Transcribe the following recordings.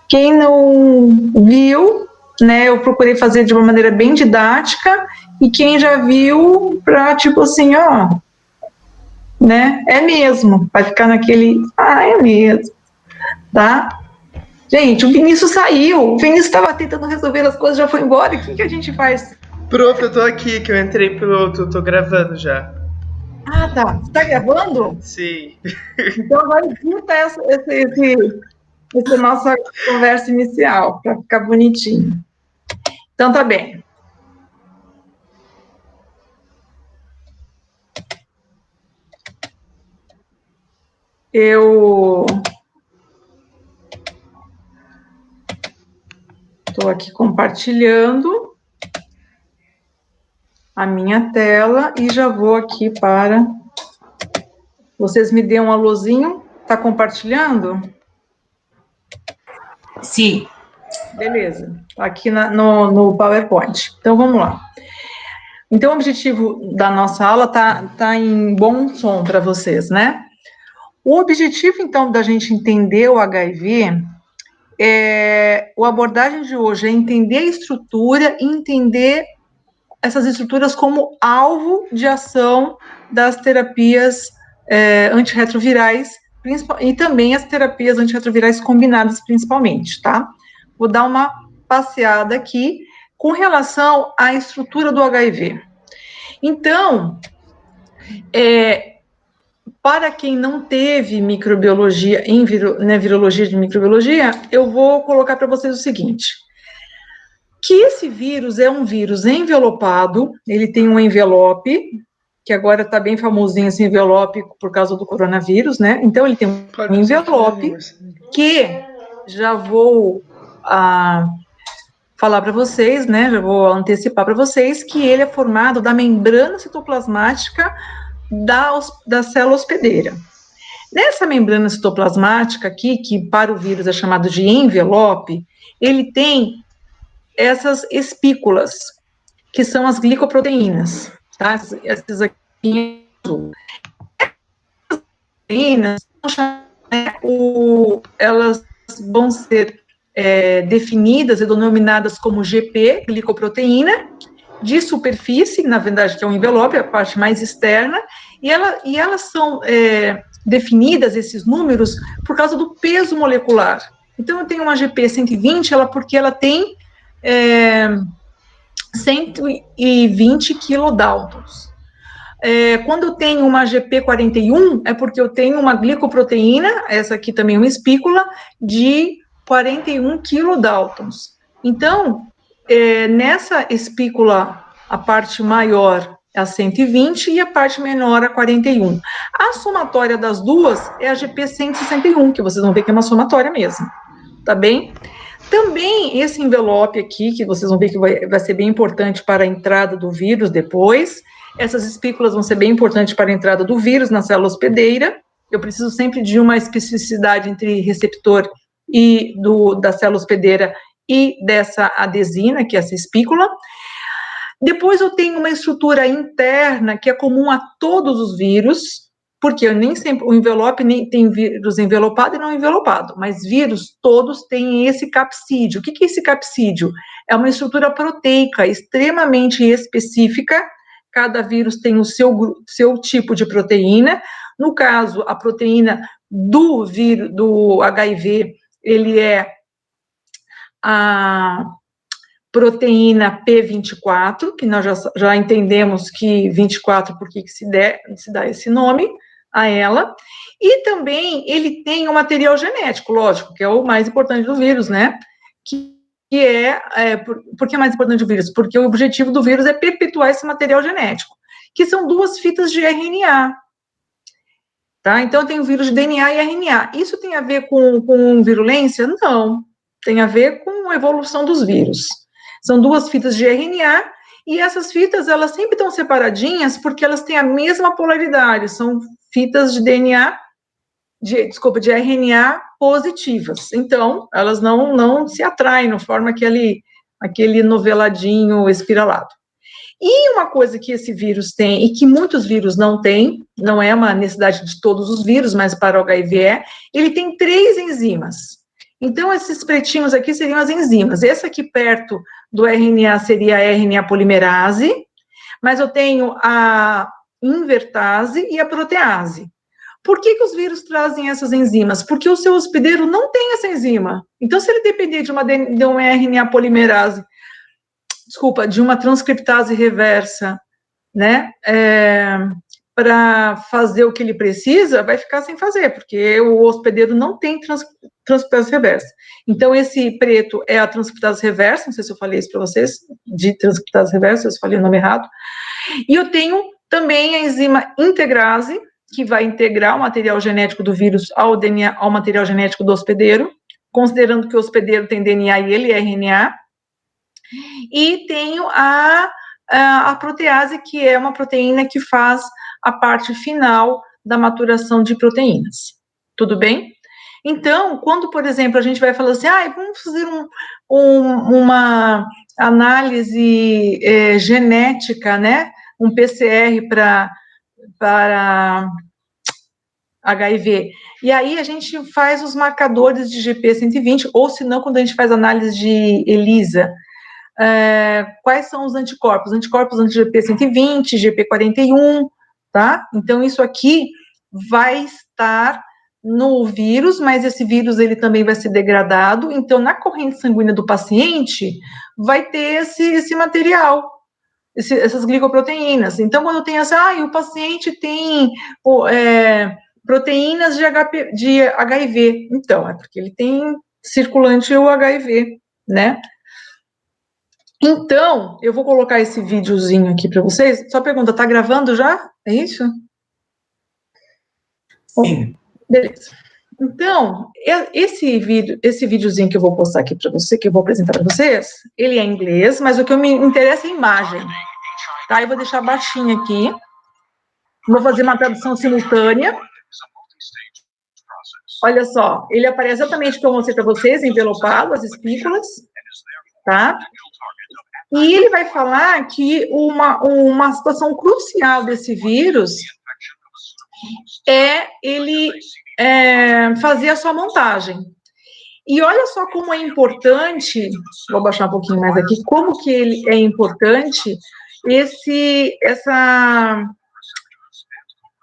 quem não viu, né, eu procurei fazer de uma maneira bem didática, e quem já viu, para tipo assim, ó, né, é mesmo, vai ficar naquele, é mesmo, tá? Gente, o Vinícius saiu, o Vinícius estava tentando resolver as coisas, já foi embora, e o que a gente faz? Prof, eu tô aqui, que eu entrei piloto, tô gravando já. Ah, tá. Você tá gravando? Sim. Então agora escuta essa nossa conversa inicial, para ficar bonitinho. Então tá bem. Eu estou aqui compartilhando a minha tela e já vou aqui para... Vocês me dêem um alôzinho? Tá compartilhando? Sim. Beleza. Aqui no PowerPoint. Então, vamos lá. Então, o objetivo da nossa aula tá em bom som para vocês, né? O objetivo, então, da gente entender o HIV, a abordagem de hoje é entender a estrutura e entender essas estruturas como alvo de ação das terapias antirretrovirais, e também as terapias antirretrovirais combinadas, principalmente, tá? Vou dar uma passeada aqui com relação à estrutura do HIV. Então, para quem não teve microbiologia virologia de microbiologia, eu vou colocar para vocês o seguinte: que esse vírus é um vírus envelopado, ele tem um envelope, que agora está bem famosinho esse envelope por causa do coronavírus, né? Então, ele tem um envelope que já vou falar para vocês, né? Já vou antecipar para vocês que ele é formado da membrana citoplasmática da célula hospedeira. Nessa membrana citoplasmática aqui, que para o vírus é chamado de envelope, ele tem essas espículas, que são as glicoproteínas, tá? Essas aqui em azul. Essas proteínas, elas vão ser definidas e denominadas como GP, glicoproteína, de superfície, na verdade, que é o envelope, a parte mais externa, e elas são definidas, esses números, por causa do peso molecular. Então, eu tenho uma GP 120, porque ela tem 120 kilodaltons. Quando eu tenho uma GP41, é porque eu tenho uma glicoproteína, essa aqui também é uma espícula, de 41 kilodaltons. Então, nessa espícula, a parte maior é a 120 e a parte menor a 41. A somatória das duas é a GP 161, que vocês vão ver que é uma somatória mesmo, tá bem? Também esse envelope aqui, que vocês vão ver que vai ser bem importante para a entrada do vírus depois, essas espículas vão ser bem importantes para a entrada do vírus na célula hospedeira. Eu preciso sempre de uma especificidade entre receptor e da célula hospedeira e dessa adesina, que é essa espícula. Depois eu tenho uma estrutura interna que é comum a todos os vírus, porque nem sempre o envelope nem tem vírus envelopado e não envelopado, mas vírus todos têm esse capsídeo. O que é esse capsídeo? É uma estrutura proteica extremamente específica. Cada vírus tem o seu tipo de proteína. No caso, a proteína do HIV, ele é a proteína P24, que nós já entendemos que 24, por que se dá esse nome a ela, e também ele tem um material genético, lógico, que é o mais importante do vírus, né, por que é mais importante do vírus? Porque o objetivo do vírus é perpetuar esse material genético, que são duas fitas de RNA, tá? Então, tem o vírus de DNA e RNA. Isso tem a ver com virulência? Não, tem a ver com a evolução dos vírus. São duas fitas de RNA, e essas fitas, elas sempre estão separadinhas porque elas têm a mesma polaridade, são fitas de DNA, de RNA positivas. Então, elas não se atraem, não formam aquele noveladinho espiralado. E uma coisa que esse vírus tem, e que muitos vírus não têm, não é uma necessidade de todos os vírus, mas para o HIV ele tem 3 enzimas. Então, esses pretinhos aqui seriam as enzimas. Esse aqui perto do RNA seria a RNA polimerase, mas eu tenho a invertase e a protease. Por que os vírus trazem essas enzimas? Porque o seu hospedeiro não tem essa enzima. Então, se ele depender de uma RNA polimerase, de uma transcriptase reversa, né, para fazer o que ele precisa, vai ficar sem fazer, porque o hospedeiro não tem transcriptase reversa. Então, esse preto é a transcriptase reversa, não sei se eu falei isso para vocês, de transcriptase reversa, se eu falei o nome errado. E eu tenho também a enzima integrase, que vai integrar o material genético do vírus ao DNA, ao material genético do hospedeiro, considerando que o hospedeiro tem DNA e ele é RNA. E tenho a protease, que é uma proteína que faz a parte final da maturação de proteínas. Tudo bem? Então, quando, por exemplo, a gente vai falar assim, vamos fazer uma análise genética, né? Um PCR para HIV. E aí a gente faz os marcadores de GP120, ou se não, quando a gente faz análise de ELISA, quais são os anticorpos? Anticorpos anti-GP120, GP41, tá? Então, isso aqui vai estar no vírus, mas esse vírus, ele também vai ser degradado, então, na corrente sanguínea do paciente, vai ter esse material, essas glicoproteínas. Então, quando tem o paciente tem proteínas de HIV. Então, é porque ele tem circulante o HIV, né? Então, eu vou colocar esse videozinho aqui para vocês. Só pergunta, tá gravando já? É isso? Sim. Beleza. Então, esse videozinho que eu vou postar aqui para você, que eu vou apresentar para vocês, ele é em inglês, mas o que me interessa é a imagem. Tá? Eu vou deixar baixinho aqui. Vou fazer uma tradução simultânea. Olha só, ele aparece exatamente como eu mostrei para vocês, envelopado, as espículas, tá? E ele vai falar que uma situação crucial desse vírus é ele fazer a sua montagem. E olha só como é importante, vou baixar um pouquinho mais aqui, como que ele é importante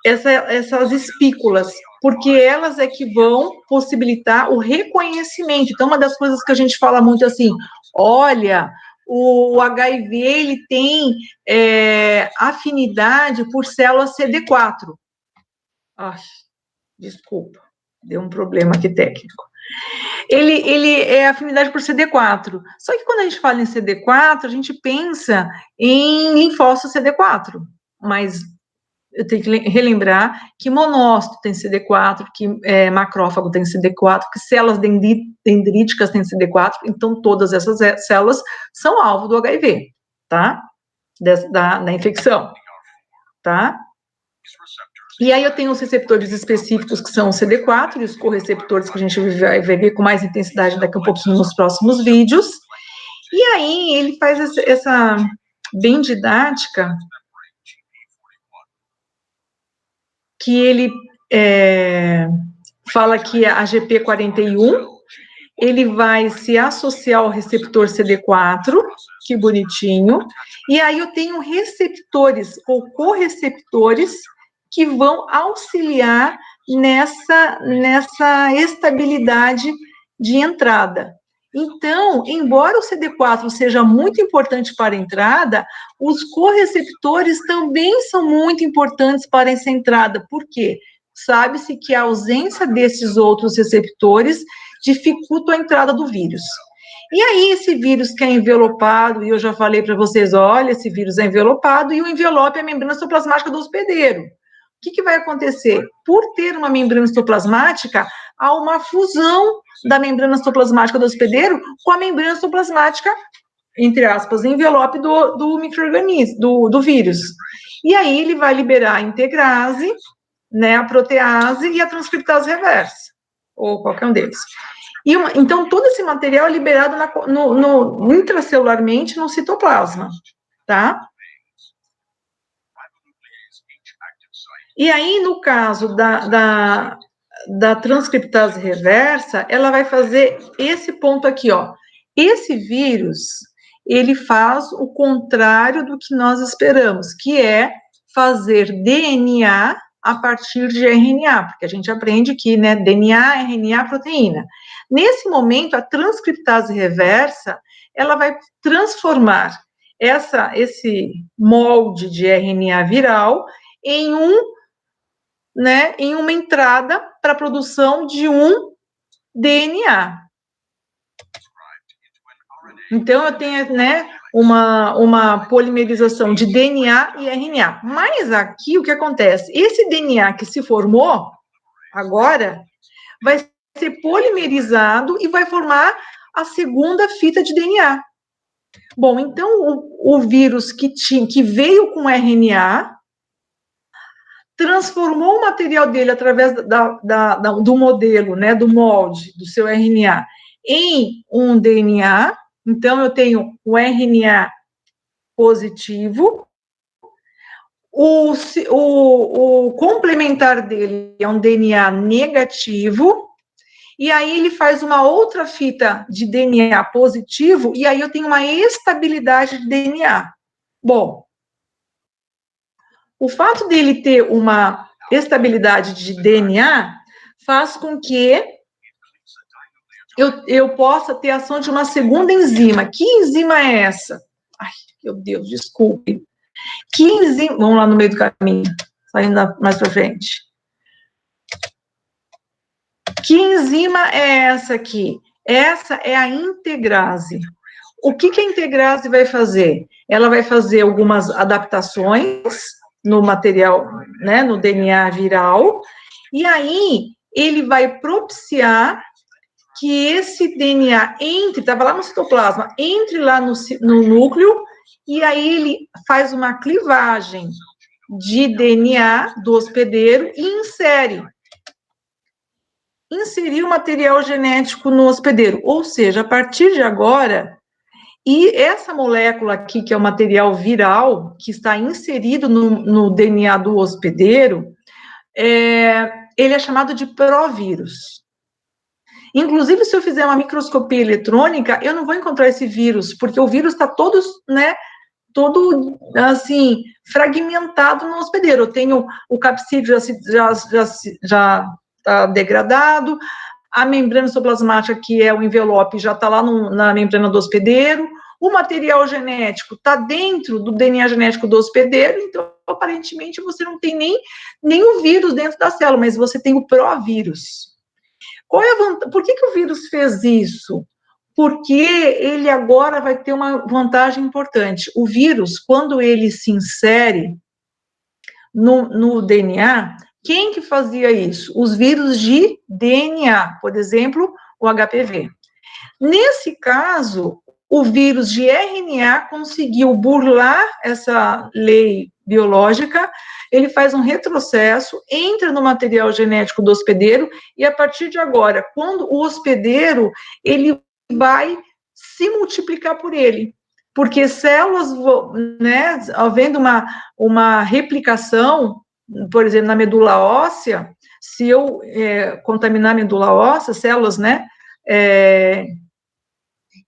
essas espículas, porque elas é que vão possibilitar o reconhecimento. Então, uma das coisas que a gente fala muito assim, olha, o HIV, ele tem afinidade por células CD4. Ai, desculpa, deu um problema aqui técnico. Ele é afinidade por CD4. Só que quando a gente fala em CD4, a gente pensa em linfócito CD4, mas eu tenho que relembrar que monócito tem CD4, que macrófago tem CD4, que células dendríticas têm CD4, então todas essas células são alvo do HIV, tá? Da infecção, tá? E aí eu tenho os receptores específicos, que são o CD4, e os correceptores, que a gente vai ver com mais intensidade daqui a um pouquinho nos próximos vídeos. E aí ele faz essa bem didática, que ele fala que a GP41, ele vai se associar ao receptor CD4, que bonitinho, e aí eu tenho receptores ou correceptores que vão auxiliar nessa estabilidade de entrada. Então, embora o CD4 seja muito importante para a entrada, os correceptores também são muito importantes para essa entrada. Por quê? Sabe-se que a ausência desses outros receptores dificulta a entrada do vírus. E aí, esse vírus que é envelopado, e eu já falei para vocês, olha, esse vírus é envelopado, e o envelope é a membrana citoplasmática do hospedeiro. O que vai acontecer? Por ter uma membrana citoplasmática, há uma fusão da membrana citoplasmática do hospedeiro com a membrana citoplasmática, entre aspas, envelope do micro-organismo, do vírus. E aí ele vai liberar a integrase, né, a protease e a transcriptase reversa, ou qualquer um deles. Então, todo esse material é liberado intracelularmente no citoplasma, tá? E aí, no caso da transcriptase reversa, ela vai fazer esse ponto aqui, ó. Esse vírus, ele faz o contrário do que nós esperamos, que é fazer DNA a partir de RNA, porque a gente aprende que, né, DNA, RNA, proteína. Nesse momento, a transcriptase reversa, ela vai transformar esse molde de RNA viral em em uma entrada para a produção de um DNA. Então, eu tenho, né, uma polimerização de DNA e RNA. Mas aqui, o que acontece? Esse DNA que se formou agora vai ser polimerizado e vai formar a segunda fita de DNA. Bom, então, o vírus que veio com RNA transformou o material dele através do modelo, né, do molde do seu RNA em um DNA. Então, eu tenho o RNA positivo, o complementar dele é um DNA negativo, e aí ele faz uma outra fita de DNA positivo, e aí eu tenho uma estabilidade de DNA. Bom, o fato dele ter uma estabilidade de DNA faz com que eu possa ter ação de uma segunda enzima. Que enzima é essa? Ai, meu Deus, desculpe. Que enzima... Vamos lá no meio do caminho, saindo mais para frente. Que enzima é essa aqui? Essa é a integrase. O que a integrase vai fazer? Ela vai fazer algumas adaptações no material, né, no DNA viral, e aí ele vai propiciar que esse DNA estava lá no citoplasma, entre lá no núcleo, e aí ele faz uma clivagem de DNA do hospedeiro e inserir o material genético no hospedeiro. Ou seja, a partir de agora, e essa molécula aqui, que é o material viral, que está inserido no DNA do hospedeiro, ele é chamado de provírus. Inclusive, se eu fizer uma microscopia eletrônica, eu não vou encontrar esse vírus, porque o vírus está todo, assim, fragmentado no hospedeiro. Eu tenho o capsídeo já está degradado, a membrana citoplasmática, que é o envelope, já está lá na membrana do hospedeiro, o material genético está dentro do DNA genético do hospedeiro, então, aparentemente, você não tem nem o vírus dentro da célula, mas você tem o provírus. Qual é a vantagem? Por que o vírus fez isso? Porque ele agora vai ter uma vantagem importante. O vírus, quando ele se insere no DNA, quem que fazia isso? Os vírus de DNA, por exemplo, o HPV. Nesse caso, o vírus de RNA conseguiu burlar essa lei biológica, ele faz um retrocesso, entra no material genético do hospedeiro, e a partir de agora, quando o hospedeiro, ele vai se multiplicar por ele, porque células, né, havendo uma replicação, por exemplo, na medula óssea, se eu contaminar a medula óssea, células, né,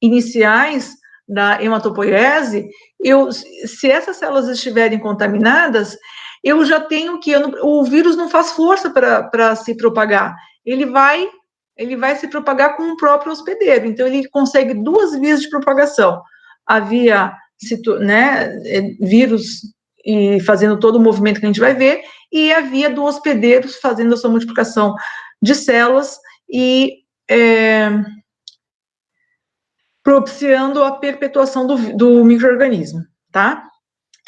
iniciais da hematopoiese, se essas células estiverem contaminadas, eu já tenho o vírus não faz força para se propagar, ele vai se propagar com o próprio hospedeiro, então ele consegue duas vias de propagação, a via, né, vírus e fazendo todo o movimento que a gente vai ver, e a via do hospedeiro fazendo a sua multiplicação de células e propiciando a perpetuação do micro-organismo, tá?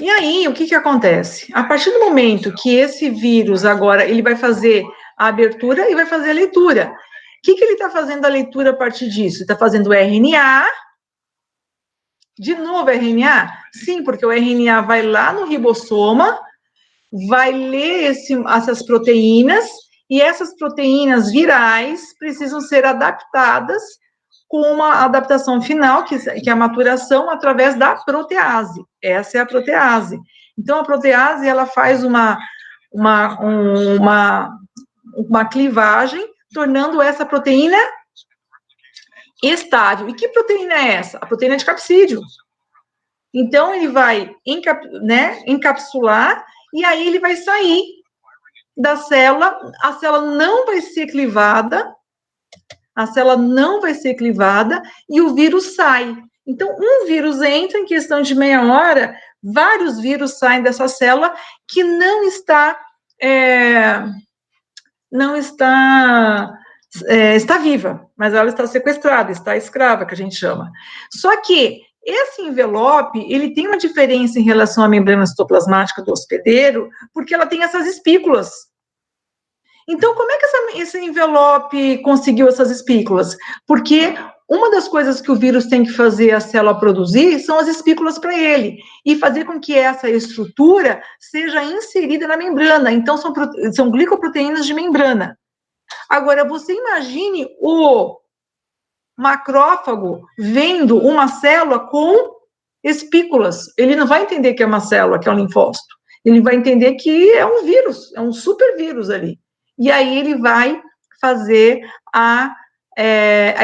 E aí, o que acontece? A partir do momento que esse vírus agora, ele vai fazer a abertura e vai fazer a leitura. O que ele está fazendo a leitura a partir disso? Está fazendo RNA, de novo RNA? Sim, porque o RNA vai lá no ribossoma, vai ler essas proteínas, e essas proteínas virais precisam ser adaptadas com uma adaptação final, que é a maturação através da protease. Essa é a protease. Então, a protease, ela faz uma clivagem, tornando essa proteína estável. E que proteína é essa? A proteína de capsídeo. Então, ele vai encapsular, e aí ele vai sair da célula, a célula não vai ser clivada, e o vírus sai. Então, um vírus entra, em questão de meia hora, vários vírus saem dessa célula que está viva, mas ela está sequestrada, está escrava, que a gente chama. Só que esse envelope, ele tem uma diferença em relação à membrana citoplasmática do hospedeiro, porque ela tem essas espículas. Então, como é que esse envelope conseguiu essas espículas? Porque uma das coisas que o vírus tem que fazer a célula produzir são as espículas para ele, e fazer com que essa estrutura seja inserida na membrana. Então, são glicoproteínas de membrana. Agora, você imagine o macrófago vendo uma célula com espículas. Ele não vai entender que é uma célula, que é um linfócito. Ele vai entender que é um vírus, é um supervírus ali. E aí ele vai fazer a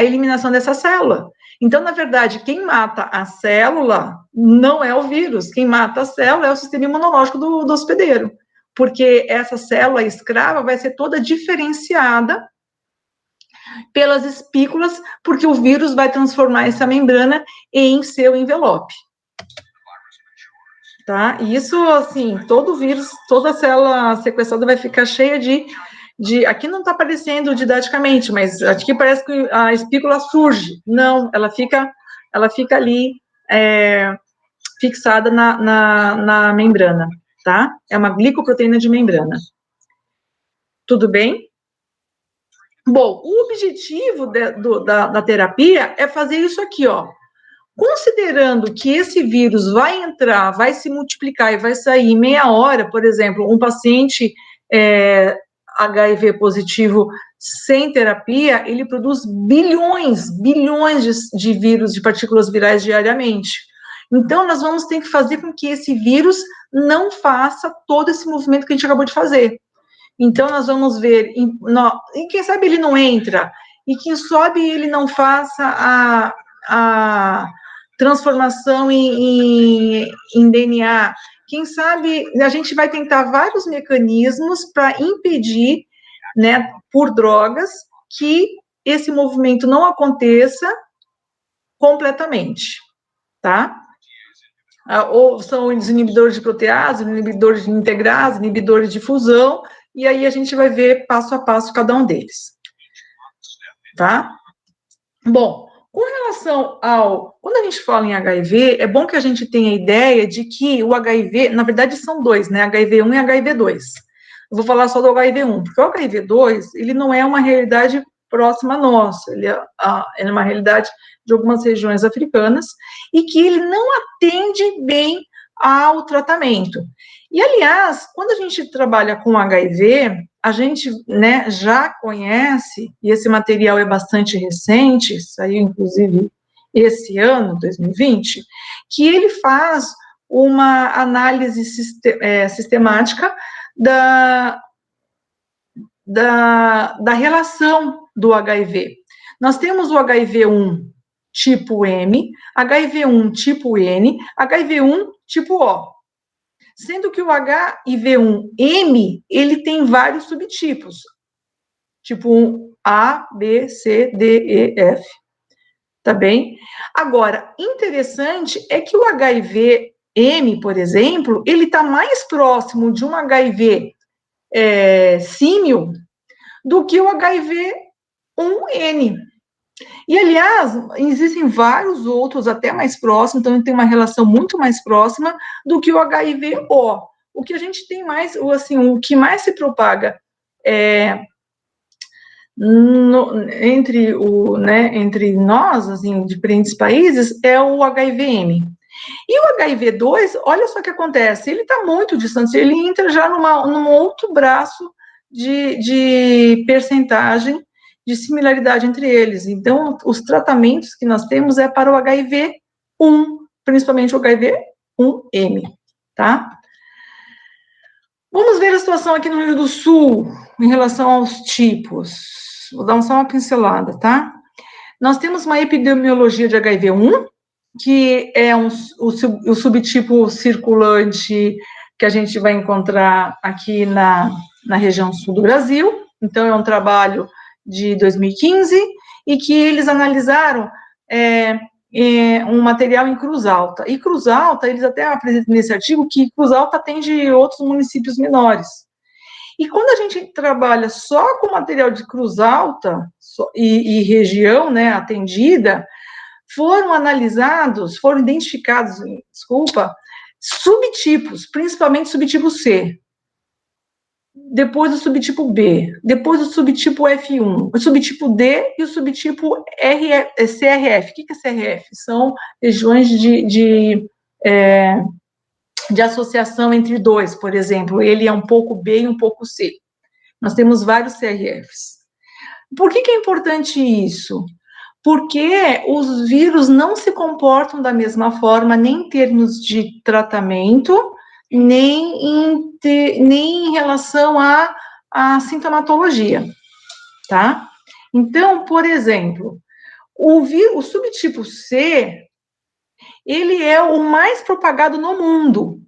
eliminação dessa célula. Então, na verdade, quem mata a célula não é o vírus. Quem mata a célula é o sistema imunológico do hospedeiro. Porque essa célula escrava vai ser toda diferenciada pelas espículas, porque o vírus vai transformar essa membrana em seu envelope. Tá? E isso, assim, todo vírus, toda célula sequestrada vai ficar cheia de aqui não está aparecendo didaticamente, mas aqui parece que a espícula surge. Não, ela fica ali fixada na membrana, tá? É uma glicoproteína de membrana. Tudo bem? Bom, o objetivo da terapia é fazer isso aqui, ó. Considerando que esse vírus vai entrar, vai se multiplicar e vai sair em meia hora, por exemplo, um paciente HIV positivo sem terapia, ele produz bilhões de vírus, de partículas virais diariamente. Então, nós vamos ter que fazer com que esse vírus não faça todo esse movimento que a gente acabou de fazer. Então, nós vamos ver, e quem sabe ele não entra, e quem sabe ele não faça a transformação em DNA. Quem sabe a gente vai tentar vários mecanismos para impedir, né, por drogas, que esse movimento não aconteça completamente, tá? Ou são os inibidores de protease, inibidores de integrase, inibidores de fusão, e aí a gente vai ver passo a passo cada um deles, tá? Bom, com relação quando a gente fala em HIV, é bom que a gente tenha a ideia de que o HIV, na verdade são dois, né, HIV1 e HIV2. Eu vou falar só do HIV1, porque o HIV2, ele não é uma realidade próxima nossa, ele é uma realidade de algumas regiões africanas, e que ele não atende bem ao tratamento. E, aliás, quando a gente trabalha com HIV, a gente, né, já conhece, e esse material é bastante recente, saiu, inclusive, esse ano, 2020, que ele faz uma análise sistemática da relação do HIV. Nós temos o HIV1 tipo M, HIV1 tipo N, HIV1 tipo O. Sendo que o HIV1M, ele tem vários subtipos, tipo 1, A, B, C, D, E, F, tá bem? Agora, interessante é que o HIV-M, por exemplo, ele está mais próximo de um HIV símil do que o HIV-1N. E, aliás, existem vários outros até mais próximos, então tem uma relação muito mais próxima do que o HIV-O. O que a gente tem mais, assim, o que mais se propaga entre nós, assim, diferentes países, é o HIV-M. E o HIV-2, olha só o que acontece, ele está muito distante, ele entra já num outro braço de percentagem de similaridade entre eles. Então, os tratamentos que nós temos é para o HIV-1, principalmente o HIV-1M, tá? Vamos ver a situação aqui no Rio Grande do Sul, em relação aos tipos. Vou dar só uma pincelada, tá? Nós temos uma epidemiologia de HIV-1, que é o subtipo circulante que a gente vai encontrar aqui na região sul do Brasil. Então, é um trabalho de 2015, e que eles analisaram um material em Cruz Alta. E Cruz Alta, eles até apresentam nesse artigo que Cruz Alta atende outros municípios menores. E quando a gente trabalha só com material de Cruz Alta e região, né, atendida, foram identificados, subtipos, principalmente subtipo C, depois o subtipo B, depois o subtipo F1, o subtipo D e o subtipo CRF. O que é CRF? São regiões de associação entre dois, por exemplo, ele é um pouco B e um pouco C. Nós temos vários CRFs. Por que é importante isso? Porque os vírus não se comportam da mesma forma, nem em termos de tratamento, nem em relação à sintomatologia, tá? Então, por exemplo, o subtipo C, ele é o mais propagado no mundo.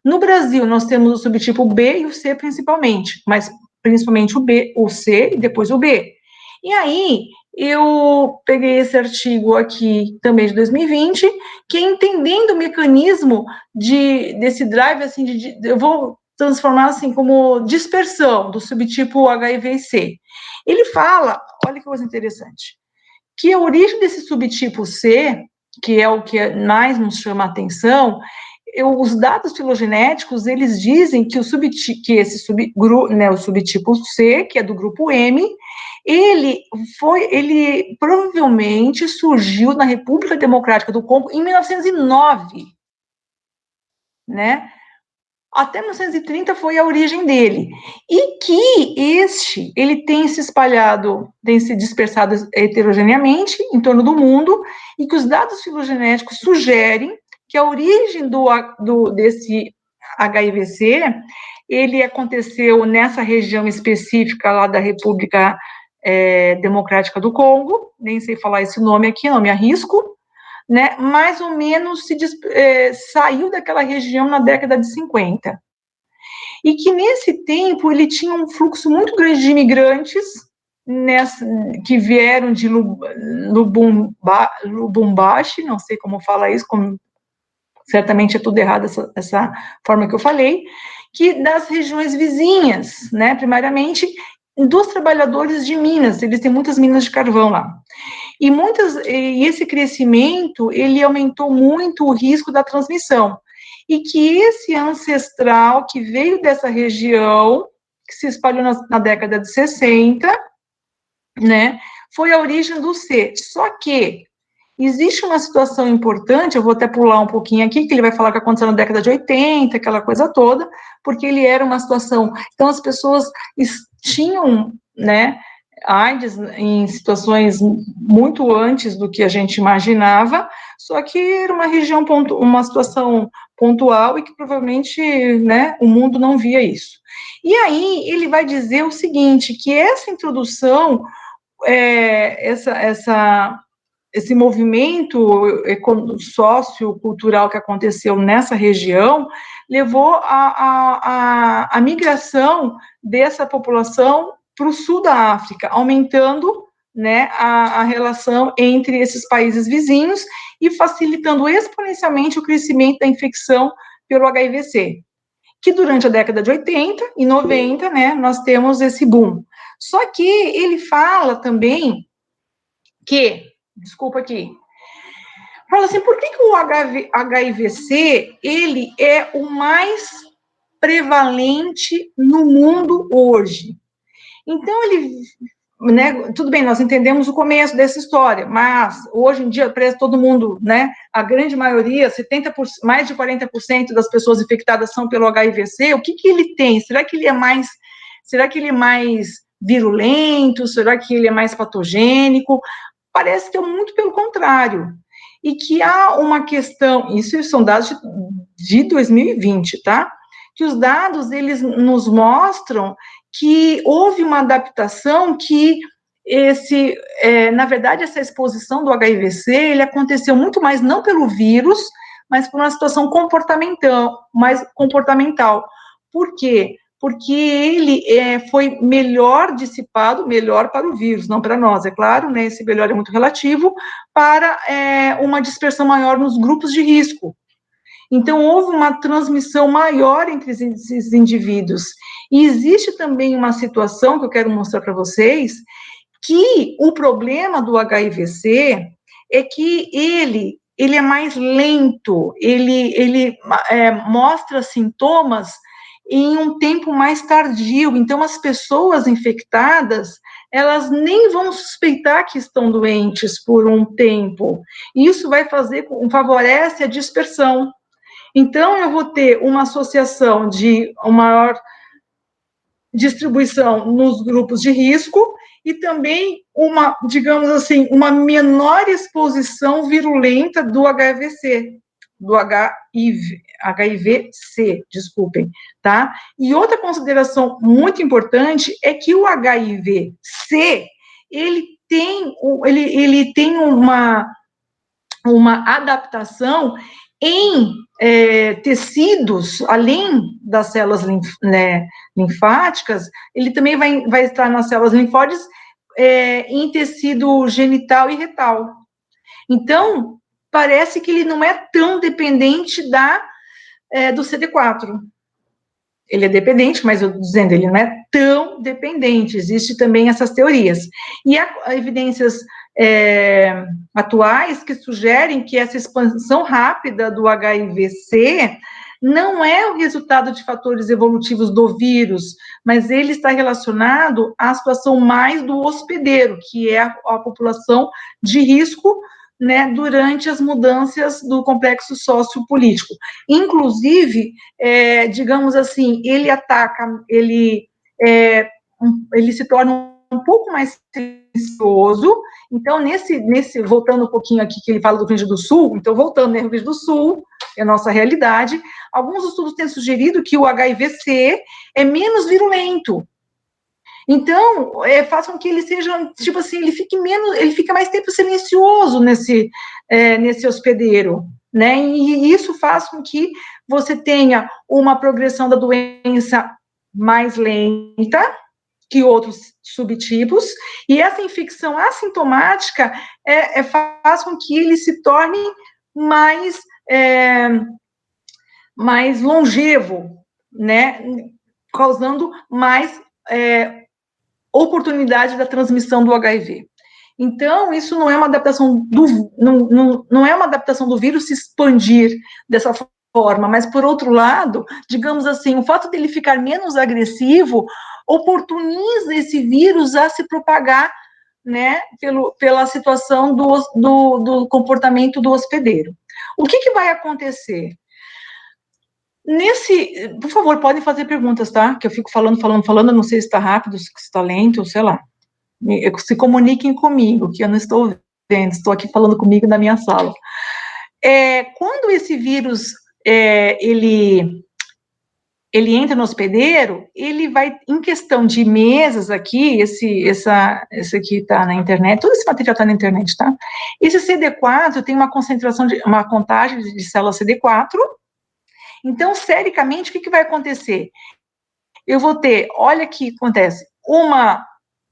No Brasil, nós temos o subtipo B e o C principalmente, mas principalmente o C e depois o B. E aí, eu peguei esse artigo aqui, também de 2020, que é entendendo o mecanismo desse drive, assim, eu vou transformar assim como dispersão do subtipo HIV-C. Ele fala, olha que coisa interessante, que a origem desse subtipo C, que é o que mais nos chama a atenção, os dados filogenéticos, eles dizem que o subtipo C, que é do grupo M, ele provavelmente surgiu na República Democrática do Congo em 1909, né? Até 1930 foi a origem dele. E que ele tem se espalhado, tem se dispersado heterogeneamente em torno do mundo, e que os dados filogenéticos sugerem que a origem desse HIV-C, ele aconteceu nessa região específica lá da República Democrática do Congo, nem sei falar esse nome aqui, não me arrisco, né, mais ou menos saiu daquela região na década de 50. E que nesse tempo ele tinha um fluxo muito grande de imigrantes que vieram de Lubumbashi, não sei como fala isso, certamente é tudo errado essa forma que eu falei, que das regiões vizinhas, né, primariamente dos trabalhadores de Minas, eles têm muitas minas de carvão lá. E esse crescimento, ele aumentou muito o risco da transmissão. E que esse ancestral que veio dessa região, que se espalhou na década de 60, né, foi a origem do C. Só que existe uma situação importante, eu vou até pular um pouquinho aqui, que ele vai falar que aconteceu na década de 80, aquela coisa toda, porque ele era uma situação... Então, as pessoas tinham, né, AIDS em situações muito antes do que a gente imaginava, só que era uma situação pontual e que provavelmente, né, o mundo não via isso. E aí ele vai dizer o seguinte, que essa introdução, esse movimento sociocultural que aconteceu nessa região levou à migração dessa população para o sul da África, aumentando, né, a relação entre esses países vizinhos e facilitando exponencialmente o crescimento da infecção pelo HIV-C, que durante a década de 80 e 90, né, nós temos esse boom. Só que ele fala também que, desculpa aqui, fala assim, por que o HIV-C, ele é o mais prevalente no mundo hoje? Então, né, tudo bem, nós entendemos o começo dessa história, mas hoje em dia, parece todo mundo, né, a grande maioria, mais de 40% das pessoas infectadas são pelo HIV-C, o que ele tem? Será que ele é mais virulento? Será que ele é mais patogênico? Parece que é muito pelo contrário. E que há uma questão, isso são dados de 2020, tá? que os dados, eles nos mostram que houve uma adaptação que na verdade, essa exposição do HIV-C, ele aconteceu muito mais não pelo vírus, mas por uma situação mais comportamental. Por quê? Porque ele foi melhor dissipado, melhor para o vírus, não para nós, é claro, né? Esse melhor é muito relativo, para uma dispersão maior nos grupos de risco. Então, houve uma transmissão maior entre esses indivíduos. E existe também uma situação que eu quero mostrar para vocês, que o problema do HIV-C é que ele é mais lento, ele mostra sintomas em um tempo mais tardio. Então, as pessoas infectadas, elas nem vão suspeitar que estão doentes por um tempo. Isso favorece a dispersão. Então, eu vou ter uma associação de uma maior distribuição nos grupos de risco e também digamos assim, uma menor exposição virulenta do HIV-C, do HIV-C, desculpem, tá? E outra consideração muito importante é que o HIV-C, ele tem uma adaptação em tecidos, além das células linfáticas, ele também vai estar nas células linfóides em tecido genital e retal. Então, parece que ele não é tão dependente do CD4. Ele é dependente, mas eu estou dizendo, ele não é tão dependente. Existem também essas teorias. E há evidências atuais que sugerem que essa expansão rápida do HIV-C não é o resultado de fatores evolutivos do vírus, mas ele está relacionado à situação mais do hospedeiro, que é a população de risco, né, durante as mudanças do complexo sociopolítico. Inclusive, digamos assim, ele se torna um pouco mais silencioso. Então, voltando um pouquinho aqui, que ele fala do Rio Grande do Sul, então, voltando, né, Rio Grande do Sul, é a nossa realidade, alguns estudos têm sugerido que o HIV-C é menos virulento. Então, faz com que ele seja, tipo assim, ele fica mais tempo silencioso nesse hospedeiro, né? E isso faz com que você tenha uma progressão da doença mais lenta que outros subtipos, e essa infecção assintomática faz com que ele se torne mais longevo, né? Causando mais oportunidade da transmissão do HIV. Então, isso não é uma adaptação não é uma adaptação do vírus se expandir dessa forma, mas, por outro lado, digamos assim, o fato dele ficar menos agressivo oportuniza esse vírus a se propagar, né, pela situação do comportamento do hospedeiro. O que vai acontecer? Por favor, podem fazer perguntas, tá? Que eu fico falando, não sei se está rápido, se está lento, sei lá. Se comuniquem comigo, que eu não estou vendo, estou aqui falando comigo na minha sala. Quando esse vírus, ele entra no hospedeiro, ele vai, em questão de meses aqui, esse aqui está na internet, todo esse material está na internet, tá? Esse CD4 tem uma contagem de células CD4. Então, sericamente, o que vai acontecer? Eu vou ter, olha o que acontece,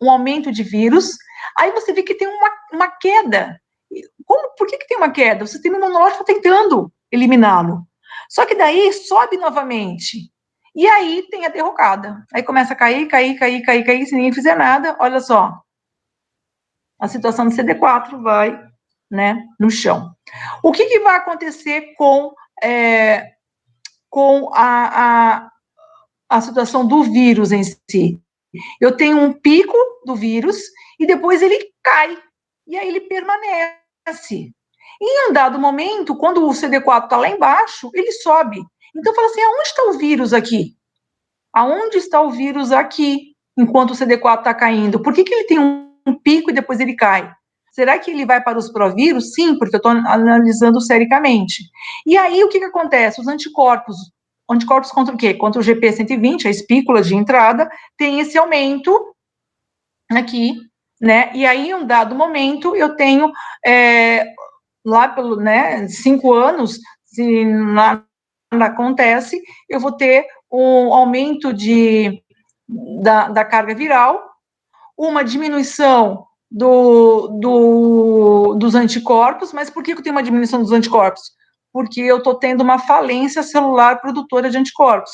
um aumento de vírus, aí você vê que tem uma queda. Por que tem uma queda? O sistema imunológico está tentando eliminá-lo. Só que daí sobe novamente. E aí tem a derrocada. Aí começa a cair, se ninguém fizer nada, olha só. A situação do CD4 vai, né, no chão. O que vai acontecer com a situação do vírus em si? Eu tenho um pico do vírus e depois ele cai. E aí ele permanece. Em um dado momento, quando o CD4 está lá embaixo, ele sobe. Então, fala assim, aonde está o vírus aqui? Aonde está o vírus aqui, enquanto o CD4 está caindo? Por que ele tem um pico e depois ele cai? Será que ele vai para os provírus? Sim, porque eu estou analisando sericamente. E aí, o que acontece? Os anticorpos anticorpos contra o quê? Contra o GP120, a espícula de entrada, tem esse aumento aqui, né? E aí, em um dado momento, eu tenho, lá pelo, 5 anos, se nada acontece, eu vou ter um aumento da carga viral, uma diminuição dos anticorpos. Mas por que eu tenho uma diminuição dos anticorpos? Porque eu estou tendo uma falência celular produtora de anticorpos.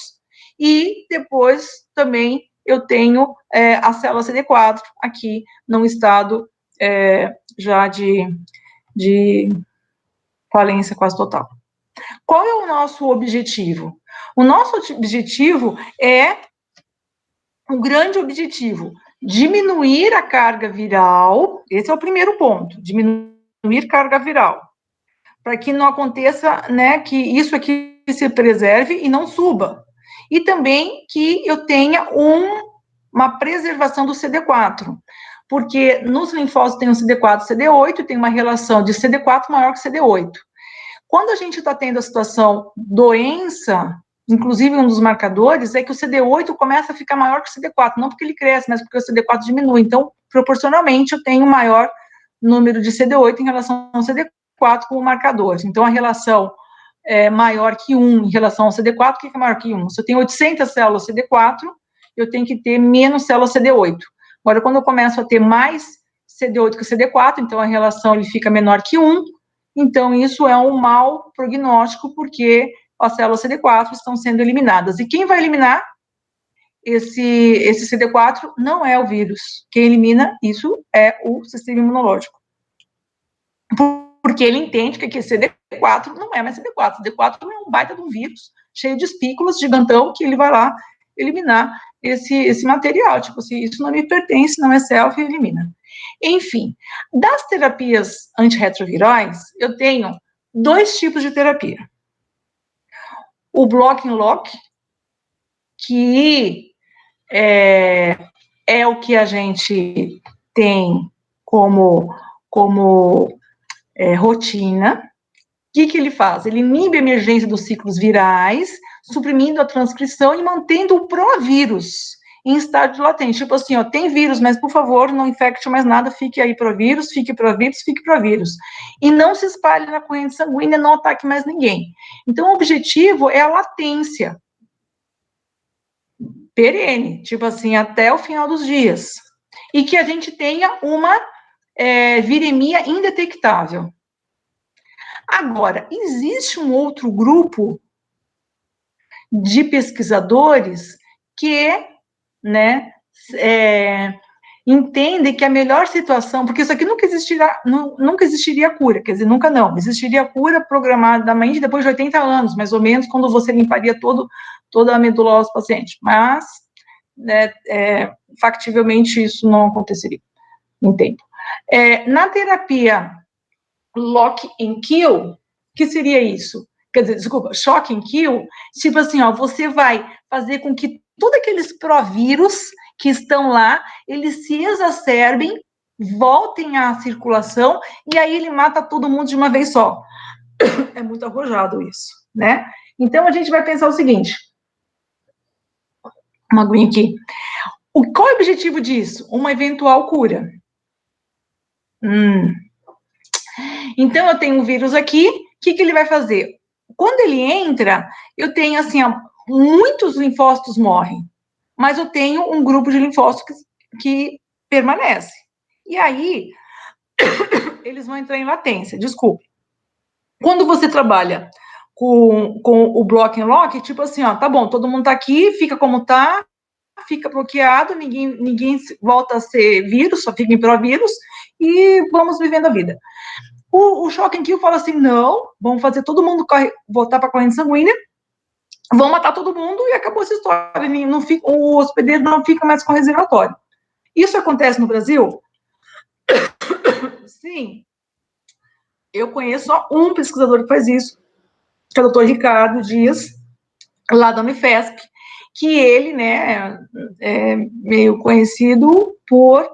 E depois também eu tenho a célula CD4 aqui num estado já de falência quase total. Qual é o nosso objetivo? O nosso objetivo é um grande objetivo: diminuir a carga viral. Esse é o primeiro ponto, diminuir carga viral, para que não aconteça, que isso aqui se preserve e não suba. E também que eu tenha uma preservação do CD4, porque nos linfócitos tem o CD4 e CD8, tem uma relação de CD4 maior que CD8. Quando a gente está tendo a situação doença, inclusive um dos marcadores é que o CD8 começa a ficar maior que o CD4, não porque ele cresce, mas porque o CD4 diminui. Então, proporcionalmente, eu tenho um maior número de CD8 em relação ao CD4 como marcador. Então, a relação é maior que 1 em relação ao CD4. O que é maior que 1? Se eu tenho 800 células CD4, eu tenho que ter menos células CD8. Agora, quando eu começo a ter mais CD8 que CD4, então a relação ele fica menor que 1, então isso é um mau prognóstico, porque as células CD4 estão sendo eliminadas. E quem vai eliminar esse CD4 não é o vírus. Quem elimina isso é o sistema imunológico. Porque ele entende que aqui CD4 não é mais CD4. CD4 é um baita de um vírus, cheio de espículas, gigantão, que ele vai lá eliminar esse material. Tipo assim, isso não me pertence, não é self, e elimina. Enfim, das terapias antirretrovirais, eu tenho 2 tipos de terapia. O block and lock, que é o que a gente tem como rotina. O que ele faz? Ele inibe a emergência dos ciclos virais, suprimindo a transcrição e mantendo o provírus em estágio latente. Tipo assim, ó, tem vírus, mas por favor, não infecte mais nada, fique aí provírus, fique provírus, fique provírus. E não se espalhe na corrente sanguínea, não ataque mais ninguém. Então, o objetivo é a latência perene, tipo assim, até o final dos dias. E que a gente tenha uma viremia indetectável. Agora, existe um outro grupo de pesquisadores que, entendem que a melhor situação, porque isso aqui nunca existiria cura, quer dizer, nunca não, existiria cura programadamente depois de 80 anos, mais ou menos, quando você limparia toda a medula óssea do paciente, mas, factivelmente, isso não aconteceria em tempo. Na terapia lock and kill, que seria isso? Quer dizer, desculpa, shock and kill, tipo assim, ó, você vai fazer com que todos aqueles provírus que estão lá, eles se exacerbem, voltem à circulação, e aí ele mata todo mundo de uma vez só. É muito arrojado isso, né? Então, a gente vai pensar o seguinte, uma aguinha aqui. Qual é o objetivo disso? Uma eventual cura. Então, eu tenho um vírus aqui, o que ele vai fazer? Quando ele entra, eu tenho, assim, ó, muitos linfócitos morrem, mas eu tenho um grupo de linfócitos que permanece. E aí, eles vão entrar em latência, desculpe. Quando você trabalha com o block and lock, tipo assim, ó, tá bom, todo mundo tá aqui, fica como tá, fica bloqueado, ninguém volta a ser vírus, só fica em provírus, e vamos vivendo a vida. O shock and kill fala assim, não, vamos fazer todo mundo voltar para a corrente sanguínea, vão matar todo mundo e acabou essa história. Não fica, o hospedeiro não fica mais com reservatório. Isso acontece no Brasil? Sim. Eu conheço só um pesquisador que faz isso, que é o doutor Ricardo Dias, lá da Unifesp, que ele, é meio conhecido por...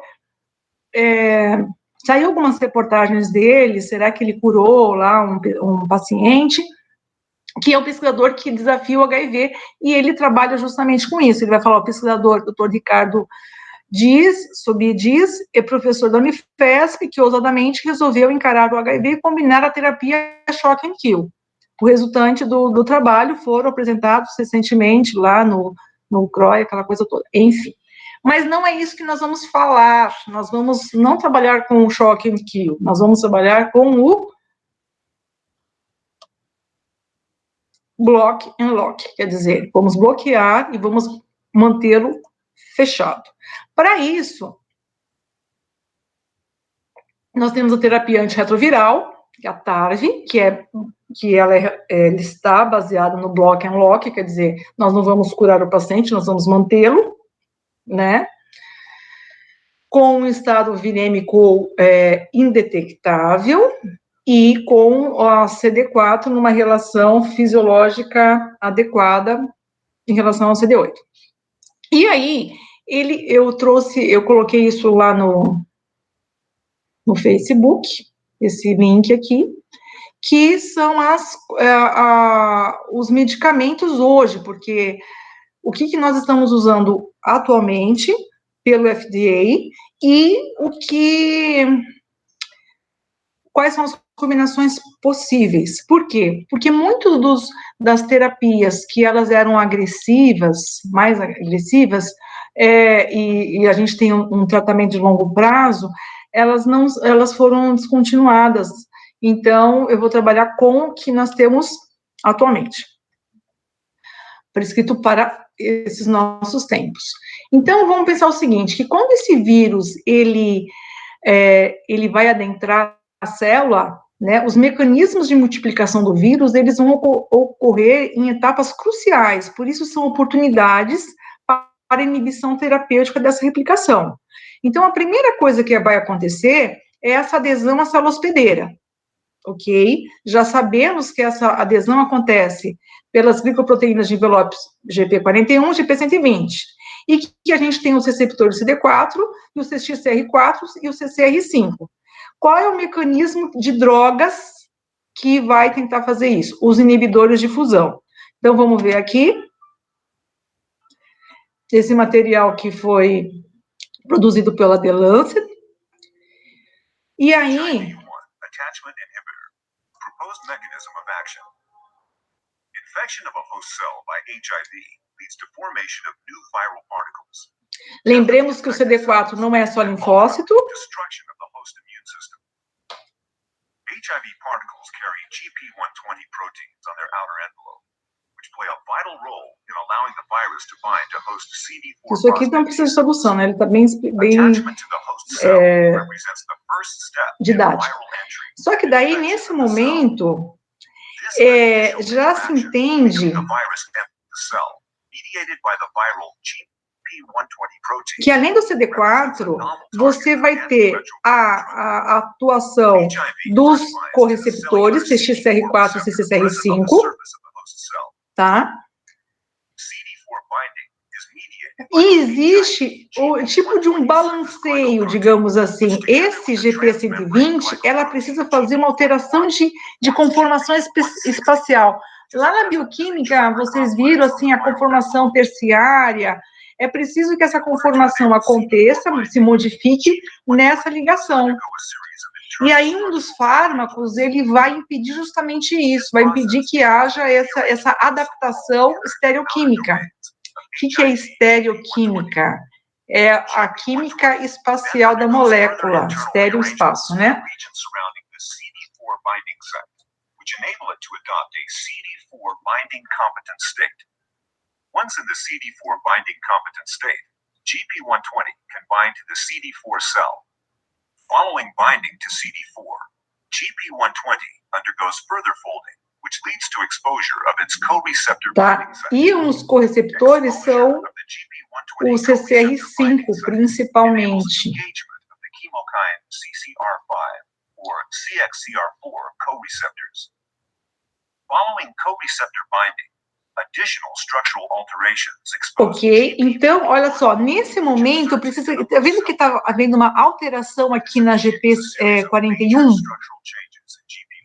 saiu algumas reportagens dele, será que ele curou lá um paciente? que é um pesquisador que desafia o HIV, e ele trabalha justamente com isso. Ele vai falar, o pesquisador, doutor Ricardo Dias, é professor da Unifesp, que ousadamente resolveu encarar o HIV e combinar a terapia Shock and Kill. O resultante do trabalho foram apresentados recentemente lá no CROI, aquela coisa toda, enfim. Mas não é isso que nós vamos falar, nós vamos não trabalhar com o Shock and Kill, nós vamos trabalhar com o Block and Lock, quer dizer, vamos bloquear e vamos mantê-lo fechado. Para isso, nós temos a terapia antirretroviral, que é a TARV, que ela está baseada no Block and Lock, quer dizer, nós não vamos curar o paciente, nós vamos mantê-lo, né, com um estado virêmico indetectável e com a CD4 numa relação fisiológica adequada em relação ao CD8. E aí, eu coloquei isso lá no Facebook, esse link aqui, que são os medicamentos hoje, porque o que nós estamos usando atualmente pelo FDA e quais são as combinações possíveis. Por quê? Porque muitas das terapias que elas eram agressivas, mais agressivas, e a gente tem um tratamento de longo prazo, elas foram descontinuadas. Então, eu vou trabalhar com o que nós temos atualmente, prescrito para esses nossos tempos. Então, vamos pensar o seguinte, que quando esse vírus, ele vai adentrar a célula, né, os mecanismos de multiplicação do vírus, eles vão ocorrer em etapas cruciais, por isso são oportunidades para inibição terapêutica dessa replicação. Então, a primeira coisa que vai acontecer é essa adesão à célula hospedeira, ok? Já sabemos que essa adesão acontece pelas glicoproteínas de envelopes GP41, GP120, e que a gente tem os receptores CD4, e o CXCR4 e o CCR5. Qual é o mecanismo de drogas que vai tentar fazer isso? Os inibidores de fusão. Então, vamos ver aqui, esse material que foi produzido pela The Lancet. E aí... Lembremos que o CD4 não é só linfócito. HIV particles carry GP120 proteins on their outer envelope, which play a vital role in allowing the virus to bind to host CD4. Isso aqui não precisa de solução, né? Ele está bem didático. Só que daí, nesse momento, já se entende que além do CD4, você vai ter a atuação dos correceptores CXCR4 e CCR5, tá? E existe o tipo de um balanceio, digamos assim. Esse GP120, ela precisa fazer uma alteração de conformação espacial. Lá na bioquímica, vocês viram, assim, a conformação terciária. É preciso que essa conformação aconteça, se modifique nessa ligação. E aí, um dos fármacos, ele vai impedir justamente isso, vai impedir que haja essa adaptação estereoquímica. O que é estereoquímica? É a química espacial da molécula, estereoespaço, né? Once in the CD4 binding competent state, GP120 can bind to the CD4 cell. Following binding to CD4, GP120 undergoes further folding, which leads to exposure of its co-receptor binding site. E os correceptores são o CCR5, principalmente. CCR5 or CXCR4 co-receptors. Following co-receptor binding, ok, então, olha só, nesse momento, eu preciso, tá vendo que está havendo uma alteração aqui na GP41,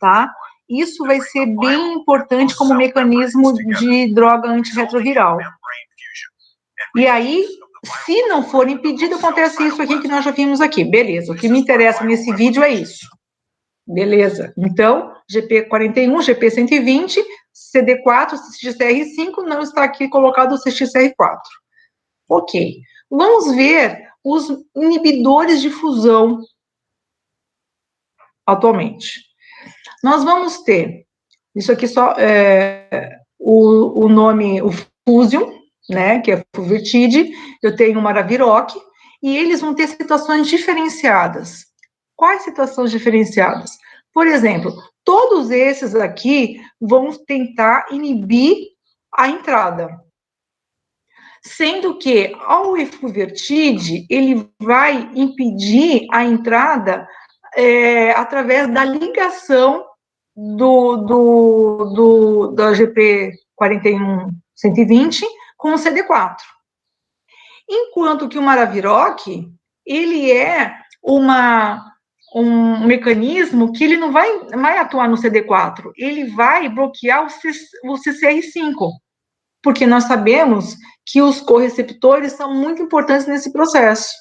tá? isso vai ser bem importante como mecanismo de droga antirretroviral. E aí, se não for impedido, acontece isso aqui que nós já vimos aqui. Beleza, o que me interessa nesse vídeo é isso. Beleza, então, GP41, GP120, CD4, CXCR5, não está aqui colocado o CXCR4. Ok, vamos ver os inibidores de fusão atualmente. Nós vamos ter, isso aqui só o nome, o Fusion, né, que é Fuvertide, eu tenho o Maraviroc, e eles vão ter situações diferenciadas. Quais situações diferenciadas? Por exemplo, todos esses aqui vão tentar inibir a entrada. Sendo que, ao Efuvertide, ele vai impedir a entrada através da ligação da GP41-120 com o CD4. Enquanto que o Maraviroc, ele é um mecanismo que ele não vai atuar no CD4, ele vai bloquear o CCR5, porque nós sabemos que os correceptores são muito importantes nesse processo.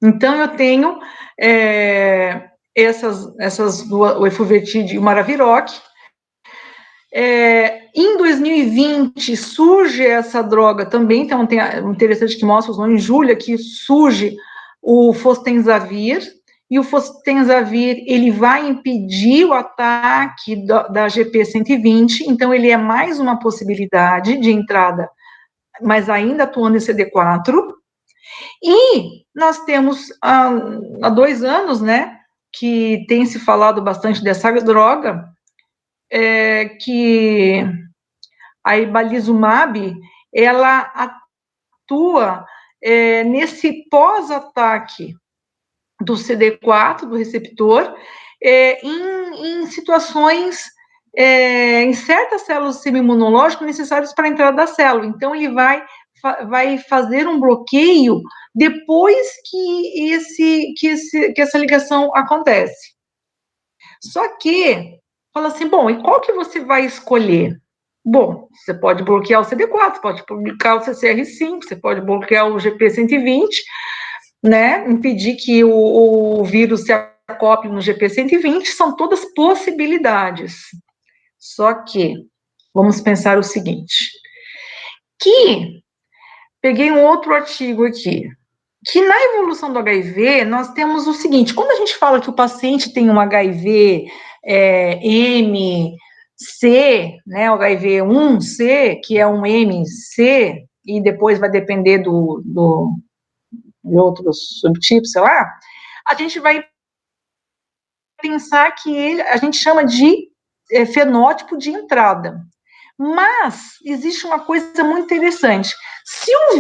Então, eu tenho essas duas, o Efuvertide e o Maraviroc. Em 2020, surge essa droga também, então tem interessante que mostra os nomes, em julho, que surge o Fostenzavir, e o Fostenzavir, ele vai impedir o ataque da GP120, então ele é mais uma possibilidade de entrada, mas ainda atuando em CD4. E nós temos, há 2 anos, né, que tem se falado bastante dessa droga, que a ibalizumab, ela atua nesse pós-ataque do CD4, do receptor, em situações, em certas células semi-imunológicas necessárias para a entrada da célula. Então, ele vai fazer um bloqueio depois que essa ligação acontece. Só que, fala assim, bom, e qual que você vai escolher? Bom, você pode bloquear o CD4, você pode bloquear o CCR5, você pode bloquear o GP120, né, impedir que o vírus se acople no GP120, são todas possibilidades. Só que, vamos pensar o seguinte, peguei um outro artigo aqui, que na evolução do HIV, nós temos o seguinte, quando a gente fala que o paciente tem um HIV M, C, né, o HIV1C, que é um MC, e depois vai depender de outros subtipos, sei lá, a gente vai pensar que a gente chama de fenótipo de entrada. Mas existe uma coisa muito interessante. Se um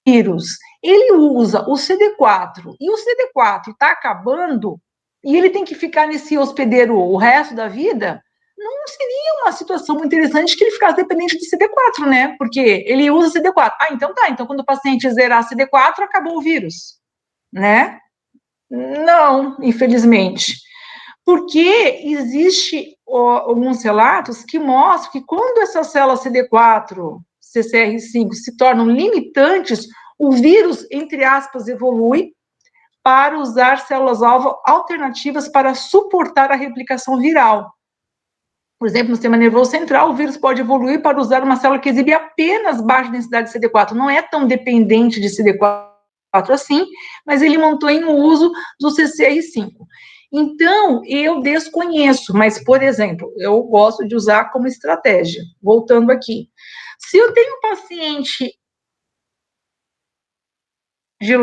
vírus, ele usa o CD4, e o CD4 está acabando, e ele tem que ficar nesse hospedeiro o resto da vida, não seria uma situação muito interessante que ele ficasse dependente de CD4, né? Porque ele usa CD4. Então tá, então quando o paciente zerar CD4, acabou o vírus, né? Não, infelizmente. Porque existe alguns relatos que mostram que quando essas células CD4, CCR5 se tornam limitantes, o vírus, entre aspas, evolui para usar células-alvo alternativas para suportar a replicação viral. Por exemplo, no sistema nervoso central, o vírus pode evoluir para usar uma célula que exibe apenas baixa densidade de CD4, não é tão dependente de CD4 assim, mas ele mantém o uso do CCR5. Então, eu desconheço, mas, por exemplo, eu gosto de usar como estratégia. Voltando aqui. Se eu tenho um paciente de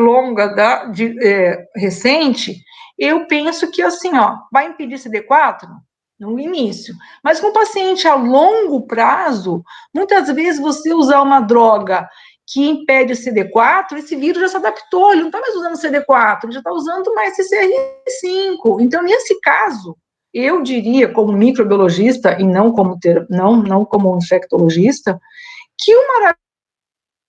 recente, eu penso que, assim, vai impedir CD4 no início. Mas com paciente a longo prazo, muitas vezes você usar uma droga que impede o CD4, esse vírus já se adaptou, ele não está mais usando CD4, ele já está usando mais CCR5. Então, nesse caso, eu diria, como microbiologista, e não como infectologista, que o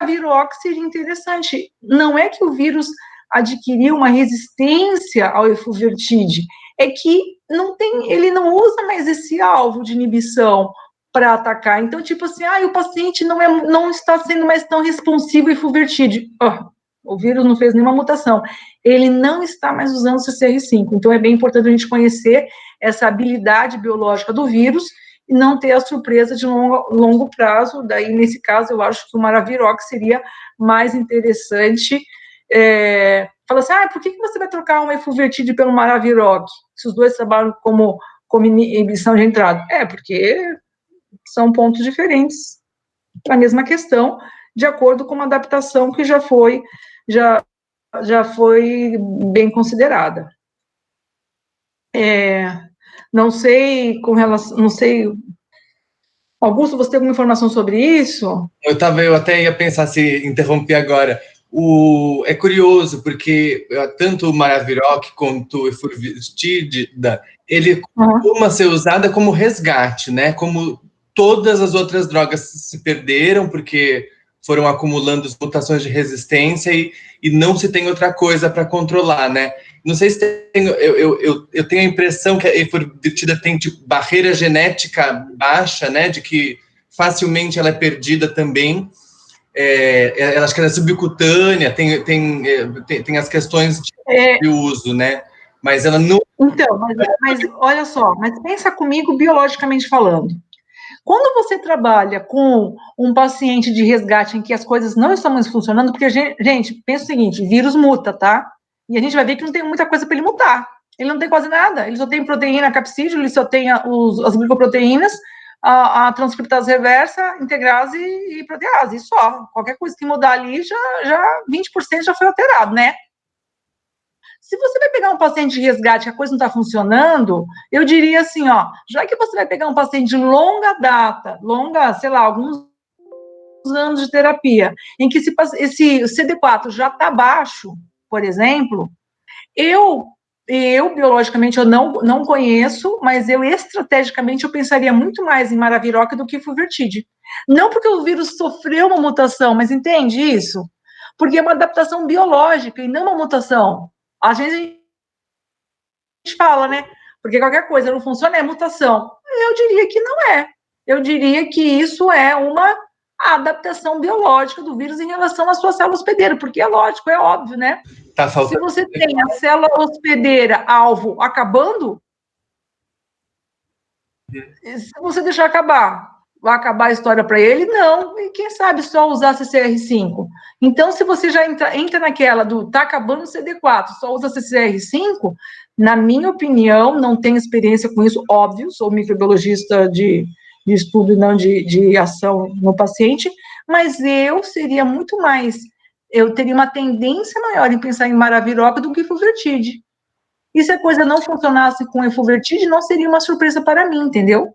Maraviroc seria interessante. Não é que o vírus adquirir uma resistência ao efuvertide, é que ele não usa mais esse alvo de inibição para atacar. Então, tipo assim, o paciente não está sendo mais tão responsivo ao efuvertide. O vírus não fez nenhuma mutação. Ele não está mais usando o CCR5. Então, é bem importante a gente conhecer essa habilidade biológica do vírus e não ter a surpresa de longo prazo. Daí, nesse caso, eu acho que o Maraviroc seria mais interessante. Fala assim, por que você vai trocar um efuvertide pelo Maraviroc, se os dois trabalham como inibição de entrada? Porque são pontos diferentes para a mesma questão, de acordo com uma adaptação que já foi bem considerada. Não sei com relação, não sei, Augusto, você tem alguma informação sobre isso? Eu até ia pensar se interromper agora. É curioso, porque tanto o Maraviroc quanto o Efuvertida, ele costuma ser usada como resgate, né? Como todas as outras drogas se perderam, porque foram acumulando mutações de resistência e não se tem outra coisa para controlar, né? Não sei se tem... Eu tenho a impressão que a Efuvertida tem tipo, barreira genética baixa, né? De que facilmente ela é perdida também. Acho que ela é subcutânea, tem as questões de uso, né? Mas ela não... Então, mas olha só, mas pensa comigo biologicamente falando. Quando você trabalha com um paciente de resgate em que as coisas não estão mais funcionando, porque, gente, pensa o seguinte, vírus muta, tá? E a gente vai ver que não tem muita coisa para ele mutar. Ele não tem quase nada, ele só tem proteína capsídeo, ele só tem as glicoproteínas, a transcriptase reversa, integrase e protease, e só. Qualquer coisa que mudar ali, já 20% já foi alterado, né? Se você vai pegar um paciente de resgate que a coisa não está funcionando, eu diria assim, já que você vai pegar um paciente de longa data, sei lá, alguns anos de terapia, em que esse CD4 já está baixo, por exemplo, eu biologicamente eu não conheço, mas estrategicamente eu pensaria muito mais em Maraviroc do que Fuvertide. Não porque o vírus sofreu uma mutação, mas entende isso? Porque é uma adaptação biológica e não uma mutação. Às vezes a gente fala, né? Porque qualquer coisa não funciona, é mutação. Eu diria que não é. Eu diria que isso é uma adaptação biológica do vírus em relação à sua célula hospedeira, porque é lógico, é óbvio, né? Se você tem a célula hospedeira alvo acabando, se você deixar acabar, vai acabar a história para ele? Não. E quem sabe só usar CCR5? Então, se você já entra naquela do tá acabando o CD4, só usa CCR5, na minha opinião, não tenho experiência com isso, óbvio, sou microbiologista de estudo e não de ação no paciente, mas eu teria uma tendência maior em pensar em Maraviroc do que Fuvertide. E se a coisa não funcionasse com Efuvertide, não seria uma surpresa para mim, entendeu?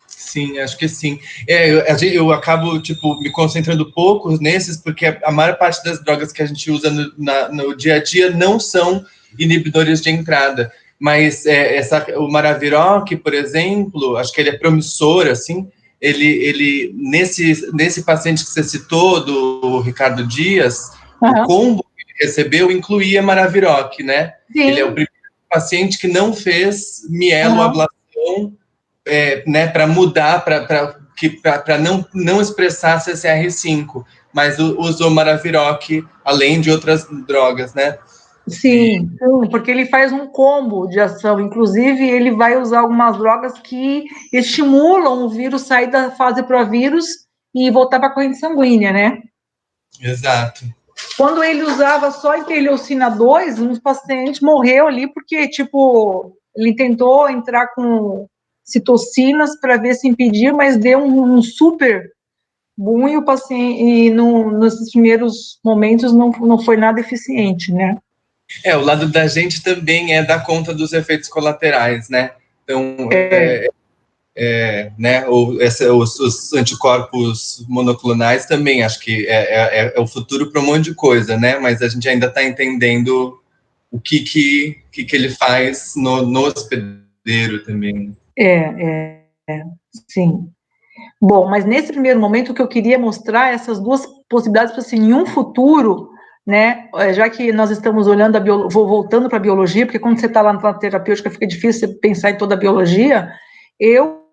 Sim, acho que sim. Eu acabo, me concentrando pouco nesses, porque a maior parte das drogas que a gente usa no dia a dia não são inibidores de entrada. Mas o Maraviroc, por exemplo, acho que ele é promissor, assim. Ele nesse paciente que você citou, do Ricardo Dias, o combo que ele recebeu incluía Maraviroc, né? Sim. Ele é o primeiro paciente que não fez mieloablação, né, para mudar, para não expressar CCR5, mas usou Maraviroc, além de outras drogas, né? Sim, porque ele faz um combo de ação, inclusive ele vai usar algumas drogas que estimulam o vírus sair da fase provírus e voltar para a corrente sanguínea, né? Exato. Quando ele usava só interleucina 2, um paciente morreu ali porque, ele tentou entrar com citocinas para ver se impedia, mas deu um super boom e o paciente, nos primeiros momentos, não foi nada eficiente, né? O lado da gente também é dar conta dos efeitos colaterais, né? Então, né? Os anticorpos monoclonais também, acho que é o futuro para um monte de coisa, né? Mas a gente ainda está entendendo o que ele faz no hospedeiro também. Sim. Bom, mas nesse primeiro momento o que eu queria mostrar é essas duas possibilidades para assim, em um futuro né, já que nós estamos olhando vou voltando para a biologia, porque quando você está lá na terapêutica fica difícil você pensar em toda a biologia, eu,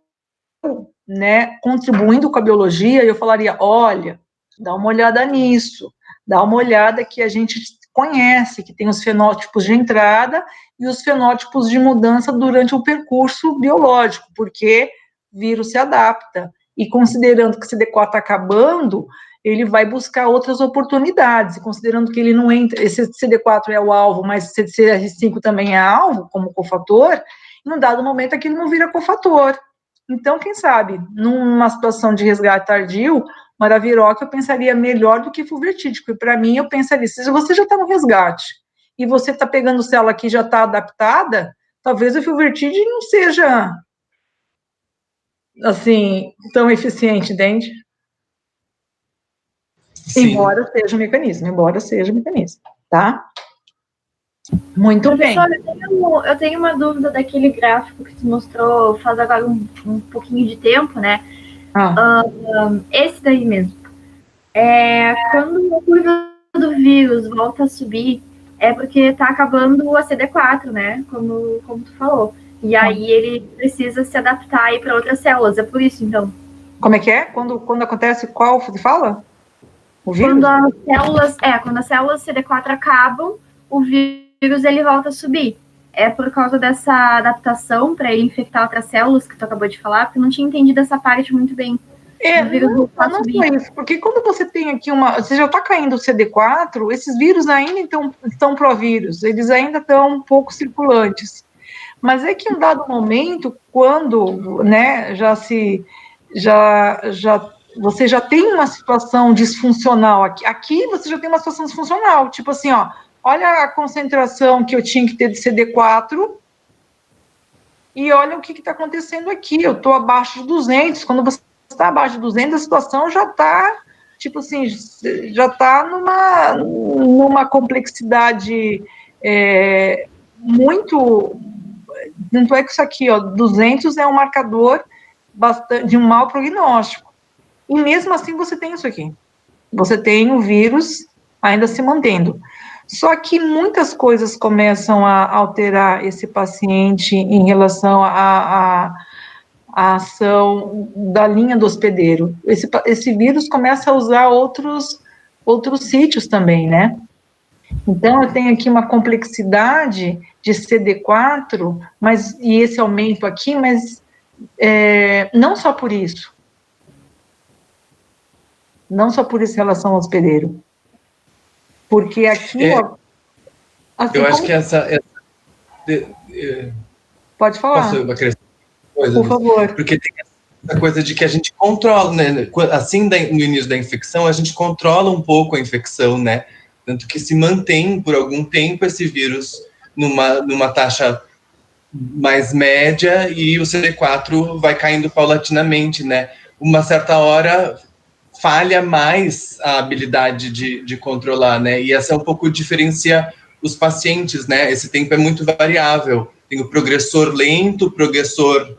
né, contribuindo com a biologia, eu falaria, olha, dá uma olhada nisso, dá uma olhada que a gente conhece, que tem os fenótipos de entrada e os fenótipos de mudança durante o percurso biológico, porque vírus se adapta, e considerando que o CD4 está acabando, ele vai buscar outras oportunidades, considerando que ele não entra, esse CD4 é o alvo, mas CDCR5 também é alvo, como cofator, num dado momento aquilo não vira cofator. Então, quem sabe, numa situação de resgate tardio, Maraviroc eu pensaria melhor do que fulvertítico, e para mim eu pensaria, se você já está no resgate, e você está pegando célula que já está adaptada, talvez o fulvertídeo não seja, assim, tão eficiente, entende? Sim. Embora seja um mecanismo, tá? Muito Professor, bem. eu tenho uma dúvida daquele gráfico que tu mostrou faz agora um pouquinho de tempo, né? Esse daí mesmo. Quando a curva do vírus volta a subir, é porque está acabando a CD4, né? Como tu falou. E aí ele precisa se adaptar aí para outras células. É por isso, então. Como é que é? Quando acontece qual você fala? O vírus? Quando as células CD4 acabam, o vírus ele volta a subir. É por causa dessa adaptação para ele infectar outras células que tu acabou de falar, porque eu não tinha entendido essa parte muito bem. Não só isso, porque quando você tem aqui você já está caindo o CD4, esses vírus ainda estão provírus, eles ainda estão um pouco circulantes. Mas é que em um dado momento, quando, né, você já tem uma situação disfuncional aqui você já tem uma situação disfuncional, tipo assim, ó, olha a concentração que eu tinha que ter de CD4 e olha o que está acontecendo aqui, eu estou abaixo de 200, quando você está abaixo de 200, a situação já está, tipo assim, já está numa complexidade muito... Tanto é que isso aqui, ó, 200 é um marcador de um mau prognóstico. E mesmo assim você tem isso aqui. Você tem o vírus ainda se mantendo. Só que muitas coisas começam a alterar esse paciente em relação à ação da linha do hospedeiro. Esse vírus começa a usar outros sítios também, né? Então, eu tenho aqui uma complexidade de CD4, e esse aumento aqui, mas não só por isso. Não só por isso em relação ao hospedeiro. Porque aqui... assim, eu acho que pode falar. Posso acrescentar coisa? Por favor. Porque tem essa coisa de que a gente controla, né? Assim, no início da infecção, a gente controla um pouco a infecção, né? Tanto que se mantém por algum tempo esse vírus numa taxa mais média e o CD4 vai caindo paulatinamente, né? Uma certa hora falha mais a habilidade de controlar, né? E essa um pouco diferencia os pacientes, né? Esse tempo é muito variável. Tem o progressor lento, o progressor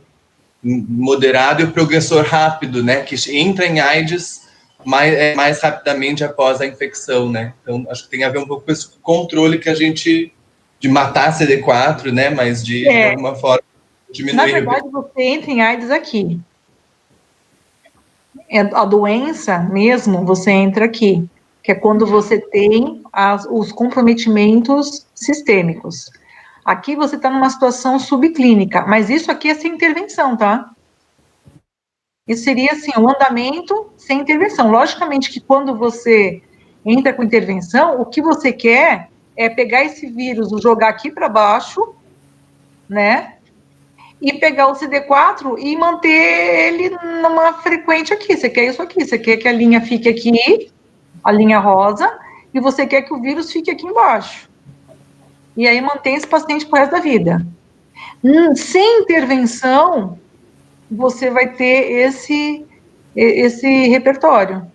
moderado e o progressor rápido, né? Que entra em AIDS mais rapidamente após a infecção, né? Então, acho que tem a ver um pouco com esse controle que a gente... de matar CD4, né? Mas de alguma forma, diminuir... Na verdade, você entra em AIDS aqui. A doença mesmo, você entra aqui. Que é quando você tem os comprometimentos sistêmicos. Aqui você está numa situação subclínica, mas isso aqui é sem intervenção, tá? Isso seria, assim, um andamento sem intervenção. Logicamente que quando você entra com intervenção, o que você quer é pegar esse vírus, jogar aqui para baixo, né? E pegar o CD4 e manter ele numa frequente aqui. Você quer isso aqui, você quer que a linha fique aqui, a linha rosa, e você quer que o vírus fique aqui embaixo. E aí mantém esse paciente pro resto da vida. Sem intervenção, você vai ter esse repertório.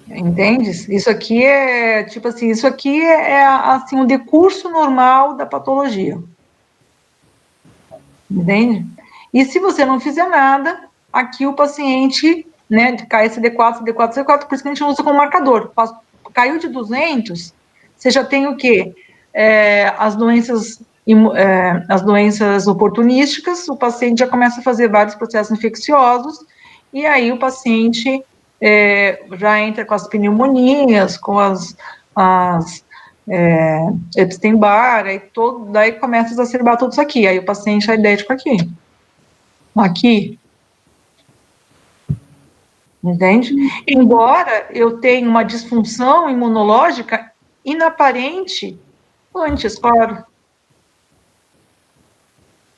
Entende? Isso aqui é, tipo assim, isso aqui assim, um decurso normal da patologia. Entende? E se você não fizer nada, aqui o paciente né, de cair CD4, por isso que a gente usa como marcador. Caiu de 200, você já tem o quê? As doenças oportunísticas, o paciente já começa a fazer vários processos infecciosos, e aí o paciente já entra com as pneumonias, com as Epstein-Barr, daí começa a exacerbar tudo isso aqui, aí o paciente é idético aqui. Entende? Embora eu tenha uma disfunção imunológica inaparente antes, claro.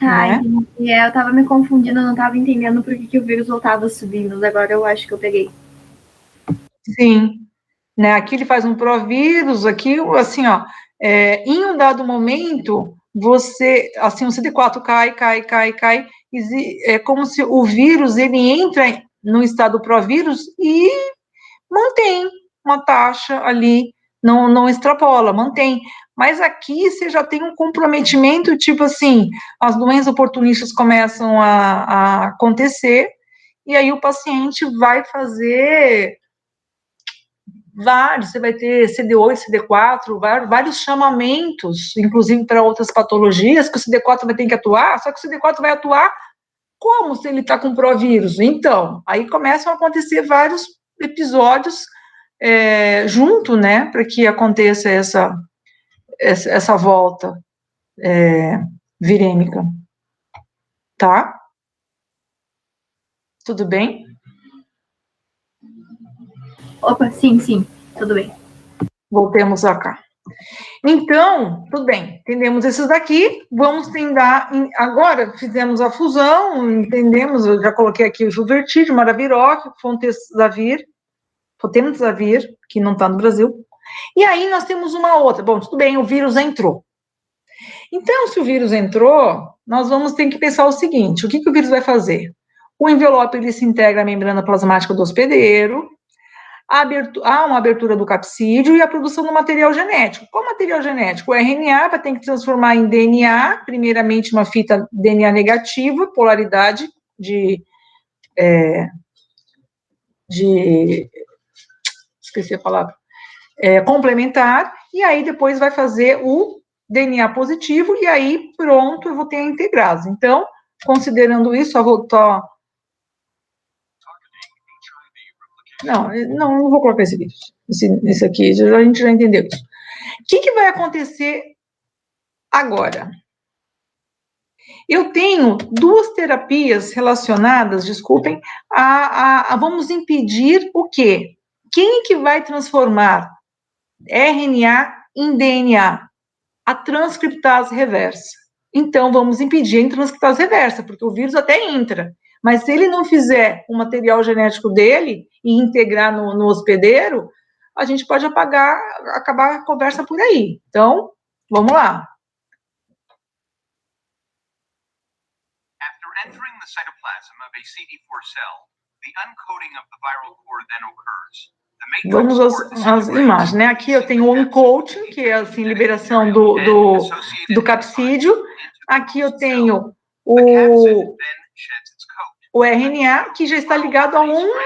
Né? Eu estava me confundindo, eu não estava entendendo por que o vírus voltava subindo, agora eu acho que eu peguei. Sim. Né? Aqui ele faz um provírus, aqui, assim, ó, em um dado momento, você, assim, o CD4 cai, é como se o vírus, ele entra no estado provírus e mantém uma taxa ali, não extrapola, mantém. Mas aqui você já tem um comprometimento, tipo assim, as doenças oportunistas começam a acontecer, e aí o paciente vai fazer vários, você vai ter CD8, CD4, vários chamamentos, inclusive para outras patologias, que o CD4 vai ter que atuar, só que o CD4 vai atuar como se ele está com provírus? Então, aí começam a acontecer vários episódios junto, né, para que aconteça essa volta virêmica. Tá? Tudo bem? Opa, sim, tudo bem. Voltemos a cá. Então, tudo bem, entendemos esses daqui, vamos tentar, agora fizemos a fusão, entendemos, eu já coloquei aqui o Gilbertide, Maraviroc, Fontesdavir, que não está no Brasil, e aí nós temos uma outra, bom, tudo bem, o vírus entrou. Então, se o vírus entrou, nós vamos ter que pensar o seguinte, o que o vírus vai fazer? O envelope, ele se integra à membrana plasmática do hospedeiro, há uma abertura do capsídeo e a produção do material genético. Qual material genético? O RNA vai ter que transformar em DNA, primeiramente uma fita DNA negativa, polaridade esqueci a palavra, complementar, e aí depois vai fazer o DNA positivo, e aí pronto, eu vou ter a integrase. Então, considerando isso, eu vou Não vou colocar esse vídeo. Esse aqui, a gente já entendeu isso. O que vai acontecer agora? Eu tenho duas terapias relacionadas, desculpem, vamos impedir o quê? Quem que vai transformar RNA em DNA? A transcriptase reversa. Então, vamos impedir a transcriptase reversa, porque o vírus até entra, mas se ele não fizer o material genético dele e integrar no hospedeiro, a gente pode acabar a conversa por aí. Então, vamos lá. After entering the cytoplasm of a CD4 cell, the uncoating of the viral core then occurs. Vamos às imagens, né? Aqui eu tenho o uncoating, que é assim, liberação do capsídeo. Aqui eu tenho o RNA, que já está ligado a uma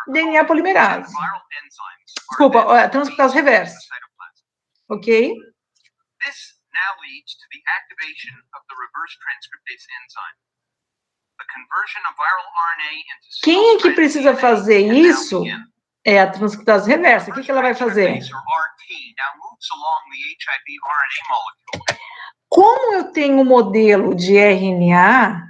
DNA polimerase. Desculpa, a transcriptase reversa. Ok? Quem é que precisa fazer isso? É a transcriptase reversa. O que ela vai fazer? Como eu tenho um modelo de RNA,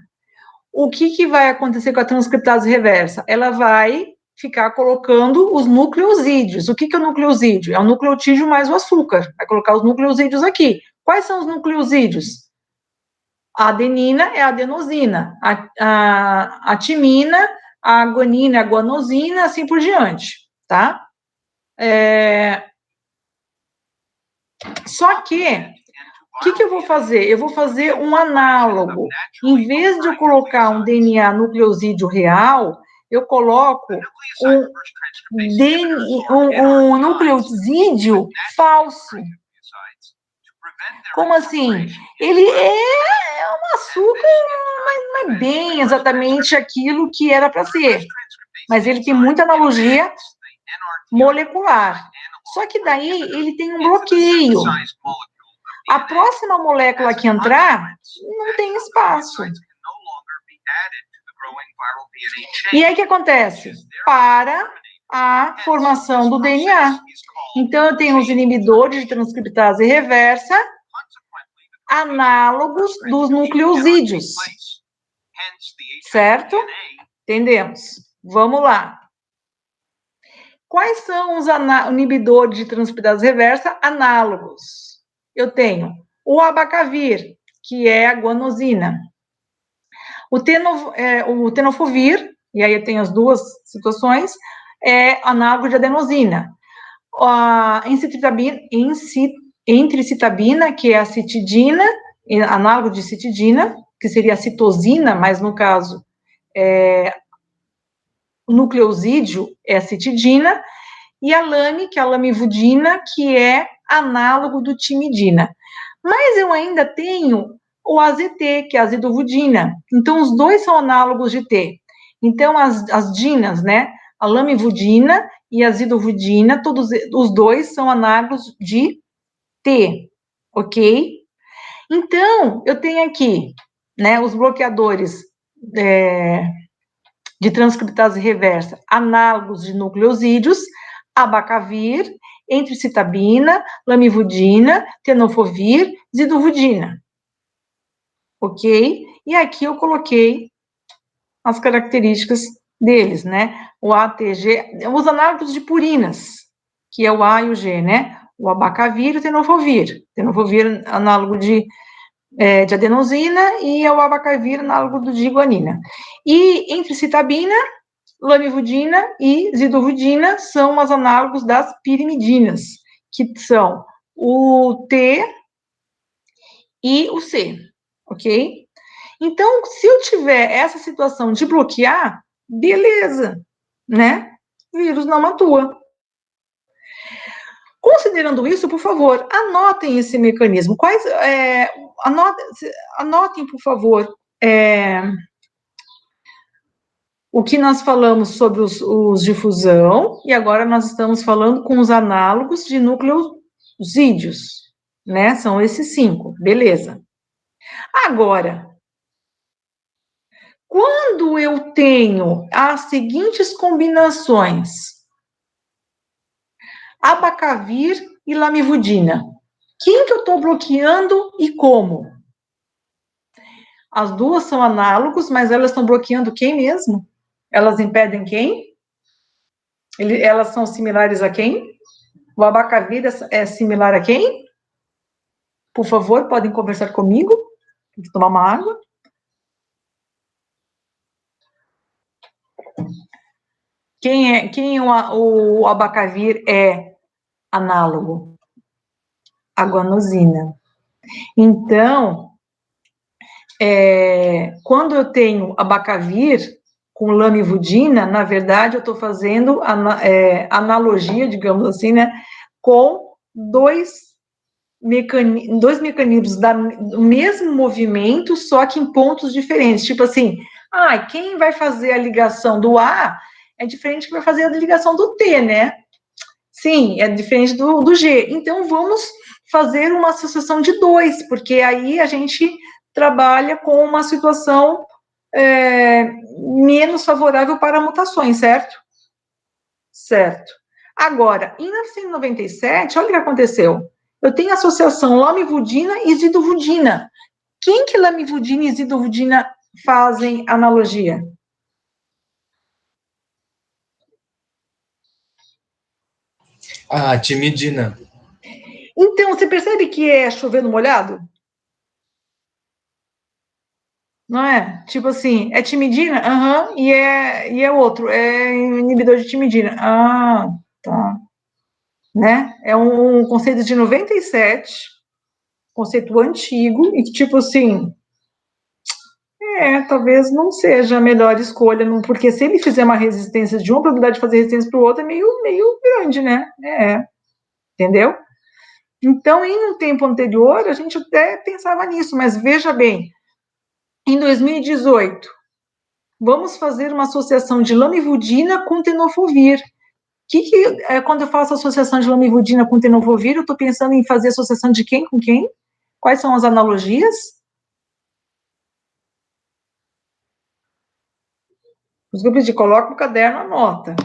o que vai acontecer com a transcriptase reversa? Ela vai ficar colocando os nucleosídeos. O que é o nucleosídeo? É o nucleotídeo mais o açúcar. Vai colocar os nucleosídeos aqui. Quais são os nucleosídeos? A adenina é a adenosina, a timina, a guanina, a guanosina, assim por diante, tá? Só que, o que eu vou fazer? Eu vou fazer um análogo. Em vez de eu colocar um DNA nucleosídeo real, eu coloco um nucleosídeo falso. Como assim? Ele é um açúcar, mas não é bem exatamente aquilo que era para ser. mas ele tem muita analogia molecular. Só que daí ele tem um bloqueio. A próxima molécula que entrar não tem espaço. E aí o que acontece? Para a formação do DNA. Então, eu tenho os inibidores de transcriptase reversa, análogos dos nucleosídeos. Certo? Entendemos. Vamos lá. Quais são os inibidores de transcriptase reversa análogos? Eu tenho o abacavir, que é a guanosina. O tenofovir, e aí eu tenho as duas situações, é análogo de adenosina. A entricitabina, que é a citidina, análogo de citidina, que seria a citosina, mas no caso, o nucleosídeo é a citidina, e a lame, que é a lamivudina, que é análogo do timidina. Mas eu ainda tenho o AZT, que é a azidovudina. Então, os dois são análogos de T. Então, as dinas, né? A lamivudina e a azidovudina, todos os dois são análogos de T, ok? Então, eu tenho aqui, né, os bloqueadores de transcriptase reversa, análogos de nucleosídeos, abacavir, entricitabina, lamivudina, tenofovir, zidovudina. Ok? E aqui eu coloquei as características deles, né? O ATG, os análogos de purinas, que é o A e o G, né? O abacavir e o tenofovir. Tenofovir análogo de adenosina e o abacavir análogo de guanina. E entricitabina, lamivudina e zidovudina são os análogos das pirimidinas, que são o T e o C, ok? Então, se eu tiver essa situação de bloquear, beleza, né? O vírus não atua. Considerando isso, por favor, anotem esse mecanismo. Anotem, por favor, o que nós falamos sobre os de fusão, e agora nós estamos falando com os análogos de nucleosídeos, né? São esses 5, beleza. Agora, quando eu tenho as seguintes combinações, abacavir e lamivudina, quem que eu estou bloqueando e como? As duas são análogos, mas elas estão bloqueando quem mesmo? Elas impedem quem? Elas são similares a quem? O abacavir é similar a quem? Por favor, podem conversar comigo. Tem que tomar uma água. Quem o abacavir é análogo? A guanosina. Então, quando eu tenho abacavir com lamivudina, na verdade, eu estou fazendo analogia, digamos assim, né, com dois mecanismos do mesmo movimento, só que em pontos diferentes. Tipo assim, quem vai fazer a ligação do A é diferente que vai fazer a ligação do T, né? Sim, é diferente do G. Então, vamos fazer uma associação de 2, porque aí a gente trabalha com uma situação menos favorável para mutações, certo? Certo. Agora, em 1997, olha o que aconteceu. Eu tenho associação lamivudina e zidovudina. Quem que lamivudina e zidovudina fazem analogia? A timidina. Então, você percebe que é chover no molhado? Não é? Tipo assim, é timidina? Aham, e é outro, é inibidor de timidina. Ah, tá. Né? É um conceito de 97, conceito antigo, e que, tipo assim, talvez não seja a melhor escolha, porque se ele fizer uma resistência de uma, a probabilidade de fazer resistência para o outro é meio grande, né? Entendeu? Então, em um tempo anterior, a gente até pensava nisso, mas veja bem, em 2018, Vamos fazer uma associação de lamivudina com tenofovir. Quando eu faço associação de lamivudina com tenofovir, eu estou pensando em fazer associação de quem com quem? Quais são as analogias? Os grupos de coloca no caderno, anota.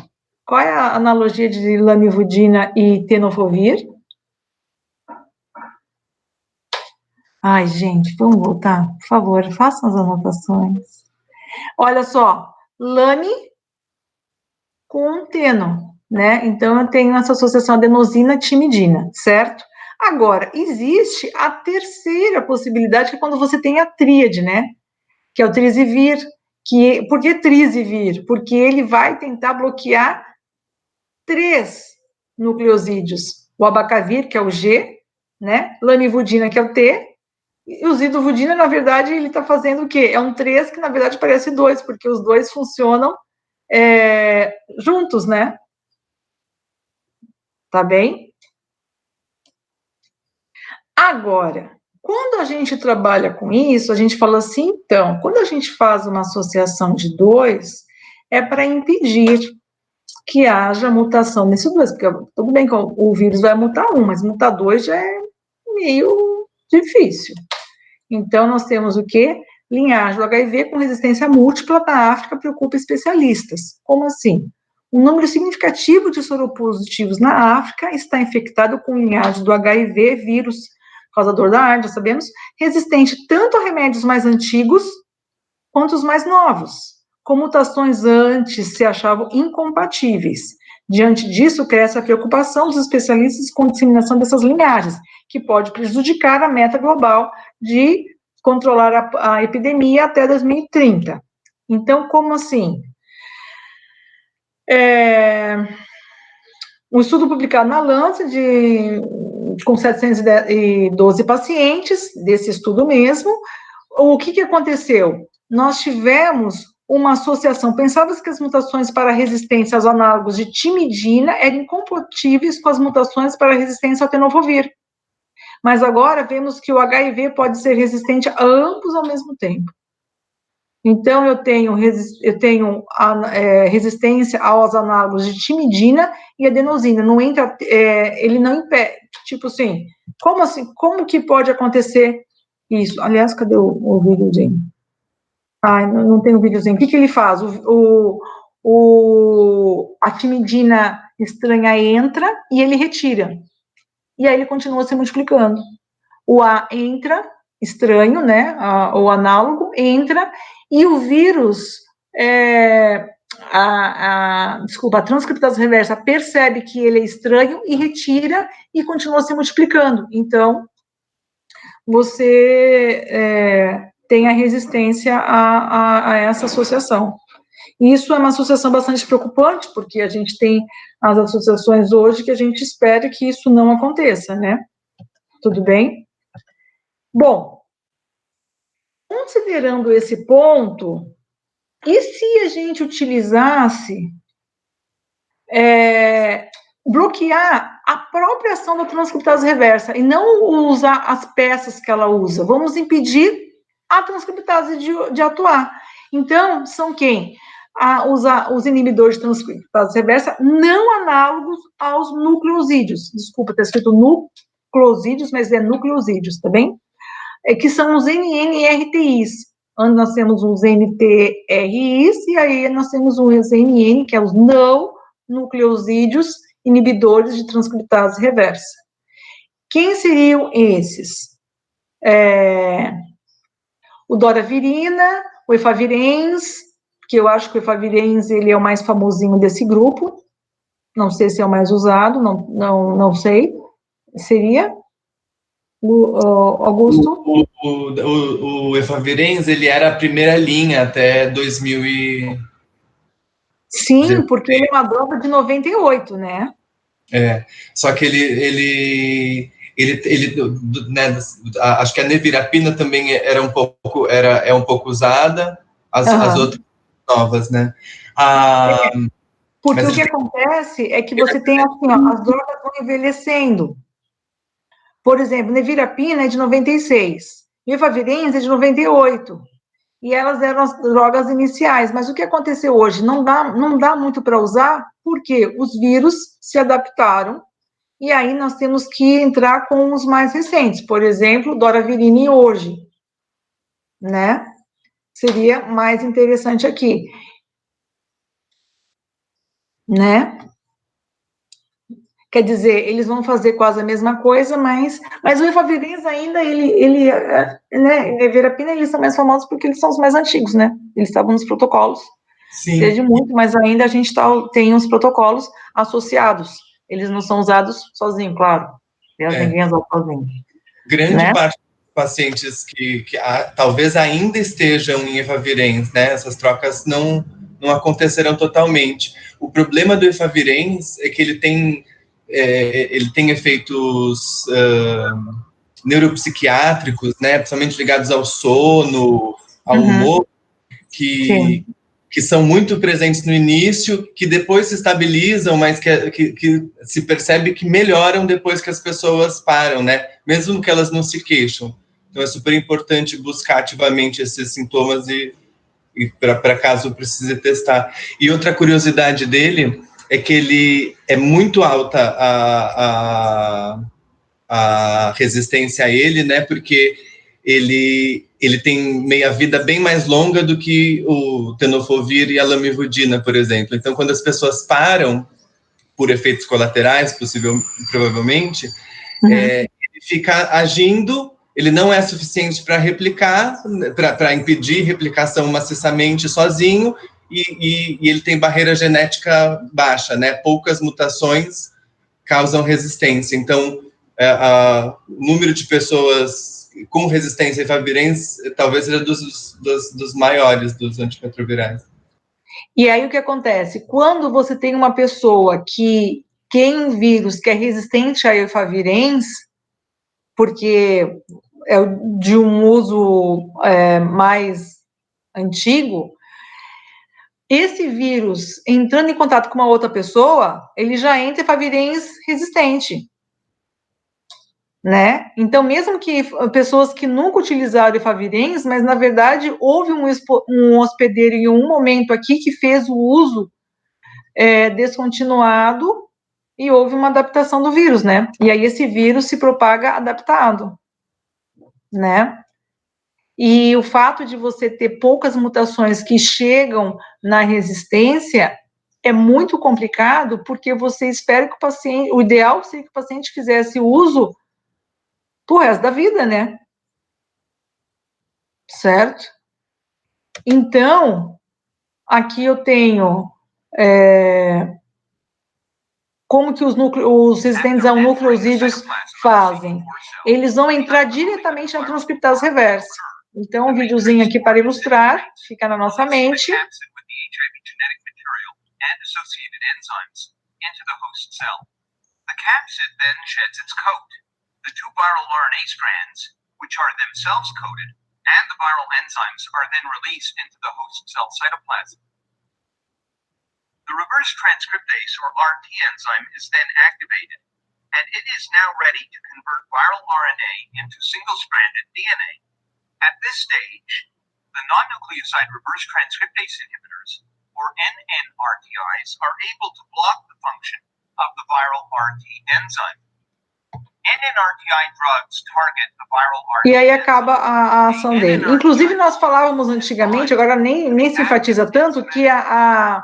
Qual é a analogia de lamivudina e tenofovir? Ai, gente, vamos voltar? Por favor, façam as anotações. Olha só, lame com teno, né? Então, eu tenho essa associação adenosina-timidina, certo? Agora, existe a terceira possibilidade, que é quando você tem a tríade, né? Que é o trizivir. Por que trizivir? Porque ele vai tentar bloquear 3 nucleosídeos. O abacavir, que é o G, né? Lamivudina, que é o T, e o zidovudina, na verdade, ele está fazendo o quê? É um 3 que, na verdade, parece 2, porque os dois funcionam juntos, né? Tá bem? Agora, quando a gente trabalha com isso, a gente fala assim, então, quando a gente faz uma associação de 2, é para impedir que haja mutação nesse 2, porque tudo bem que o vírus vai mutar 1, mas mutar 2 já é meio difícil. Então, nós temos o quê? Linhagem do HIV com resistência múltipla da África preocupa especialistas. Como assim? Um número significativo de soropositivos na África está infectado com linhagem do HIV, vírus causador da AIDS, já sabemos, resistente tanto a remédios mais antigos quanto os mais novos, com mutações antes se achavam incompatíveis. Diante disso, cresce a preocupação dos especialistas com a disseminação dessas linhagens, que pode prejudicar a meta global de controlar a epidemia até 2030. Então, como assim? Um estudo publicado na Lancet com 712 pacientes, desse estudo mesmo, o que aconteceu? Nós tivemos uma associação, pensava que as mutações para resistência aos análogos de timidina eram incompatíveis com as mutações para resistência ao tenofovir. Mas agora vemos que o HIV pode ser resistente a ambos ao mesmo tempo. Então, eu tenho resistência aos análogos de timidina e adenosina. Não entra, ele não impede. Tipo assim, como que pode acontecer isso? Aliás, cadê o videozinho? Não tem o videozinho. O que ele faz? A timidina estranha entra e ele retira. E aí ele continua se multiplicando. O A entra, estranho, né? O análogo entra, e o vírus, a transcriptase reversa percebe que ele é estranho e retira e continua se multiplicando. Então, você tem a resistência a essa associação. Isso é uma associação bastante preocupante, porque a gente tem as associações hoje que a gente espera que isso não aconteça, né? Tudo bem? Bom, considerando esse ponto, e se a gente utilizasse bloquear a própria ação da transcriptase reversa e não usar as peças que ela usa? Vamos impedir a transcriptase de atuar. Então, são quem? Os inibidores de transcriptase reversa não análogos aos nucleosídeos. Desculpa, está escrito nucleosídeos, mas é nucleosídeos, tá bem? Que são os NNRTIs. Onde nós temos os NTRIs, e aí nós temos os NN, que é os não nucleosídeos inibidores de transcriptase reversa. Quem seriam esses? O doravirina, o efavirenz, que eu acho que o efavirenz ele é o mais famosinho desse grupo, não sei se é o mais usado, não sei, seria? Augusto? O efavirenz, ele era a primeira linha até 2000 Sim, porque ele é uma droga de 98, né? Só que ele né, acho que a nevirapina também é um pouco usada, as outras novas, né? Porque o que acontece é que você tem assim, as drogas vão envelhecendo. Por exemplo, nevirapina é de 96, efavirenz é de 98. e elas eram as drogas iniciais. Mas o que aconteceu hoje? Não dá muito para usar, porque os vírus se adaptaram, e aí nós temos que entrar com os mais recentes. Por exemplo, Doravirine hoje, né? Seria mais interessante aqui, né? Quer dizer, eles vão fazer quase a mesma coisa, mas o Efavirenz ainda, né, Nevirapina, eles são mais famosos porque eles são os mais antigos, né? Eles estavam nos protocolos. Sim. Desde muito, mas ainda a gente tem os protocolos associados. Eles não são usados sozinhos, claro. Ninguém usa sozinho. Grande parte dos pacientes que talvez ainda estejam em Efavirenz, né? Essas trocas não acontecerão totalmente. O problema do Efavirenz é que ele tem efeitos neuropsiquiátricos, né, principalmente ligados ao sono, ao humor, que são muito presentes no início, que depois se estabilizam, mas que se percebe que melhoram depois que as pessoas param, né, mesmo que elas não se queixam. Então é super importante buscar ativamente esses sintomas e para caso precise testar. E outra curiosidade dele é que ele é muito alta a resistência a ele, né? Porque ele tem meia-vida bem mais longa do que o tenofovir e a lamivudina, por exemplo. Então, quando as pessoas param por efeitos colaterais, provavelmente, ele fica agindo, ele não é suficiente para replicar, para impedir replicação maciçamente sozinho, e ele tem barreira genética baixa, né? Poucas mutações causam resistência. Então, o número de pessoas com resistência a efavirenz talvez seja dos maiores dos antirretrovirais. E aí o que acontece? Quando você tem uma pessoa que tem um vírus que é resistente a efavirenz, porque é de um uso mais antigo, esse vírus entrando em contato com uma outra pessoa, ele já entra efavirenz resistente, né? Então, mesmo que pessoas que nunca utilizaram efavirenz, mas na verdade houve um hospedeiro em um momento aqui que fez o uso descontinuado e houve uma adaptação do vírus, né? E aí esse vírus se propaga adaptado, né? E o fato de você ter poucas mutações que chegam na resistência é muito complicado, porque você espera que o ideal seria que o paciente fizesse o uso pro resto da vida, né? Certo? Então, aqui eu tenho como que os resistentes ao nucleosídeos fazem. Eles vão entrar diretamente na transcriptase reversa. Então, um videozinho aqui para ilustrar, fica na nossa mente. The capsid then sheds its coat. The two viral RNA strands, which are themselves coated, and the viral enzymes are then released into the host cell cytoplasm. The reverse transcriptase, or RT enzyme, is then activated, and it is now ready to convert viral RNA into single-stranded DNA. At this stage, the non-nucleoside reverse transcriptase inhibitors, or NNRTIs, are able to block the function of the viral RT enzyme. NNRTI drugs target the viral RT. E aí acaba a ação dele. Inclusive, nós falávamos antigamente, agora nem se enfatiza tanto, que a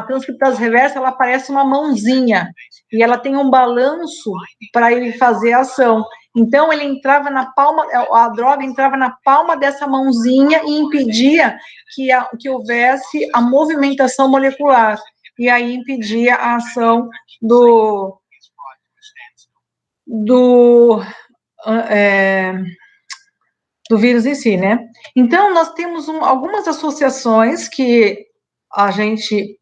transcriptase reversa, ela parece uma mãozinha, e ela tem um balanço para ele fazer a ação. Então, ele entrava na palma, a droga entrava na palma dessa mãozinha e impedia que houvesse a movimentação molecular, e aí impedia a ação do vírus em si, né? Então, nós temos algumas associações que a gente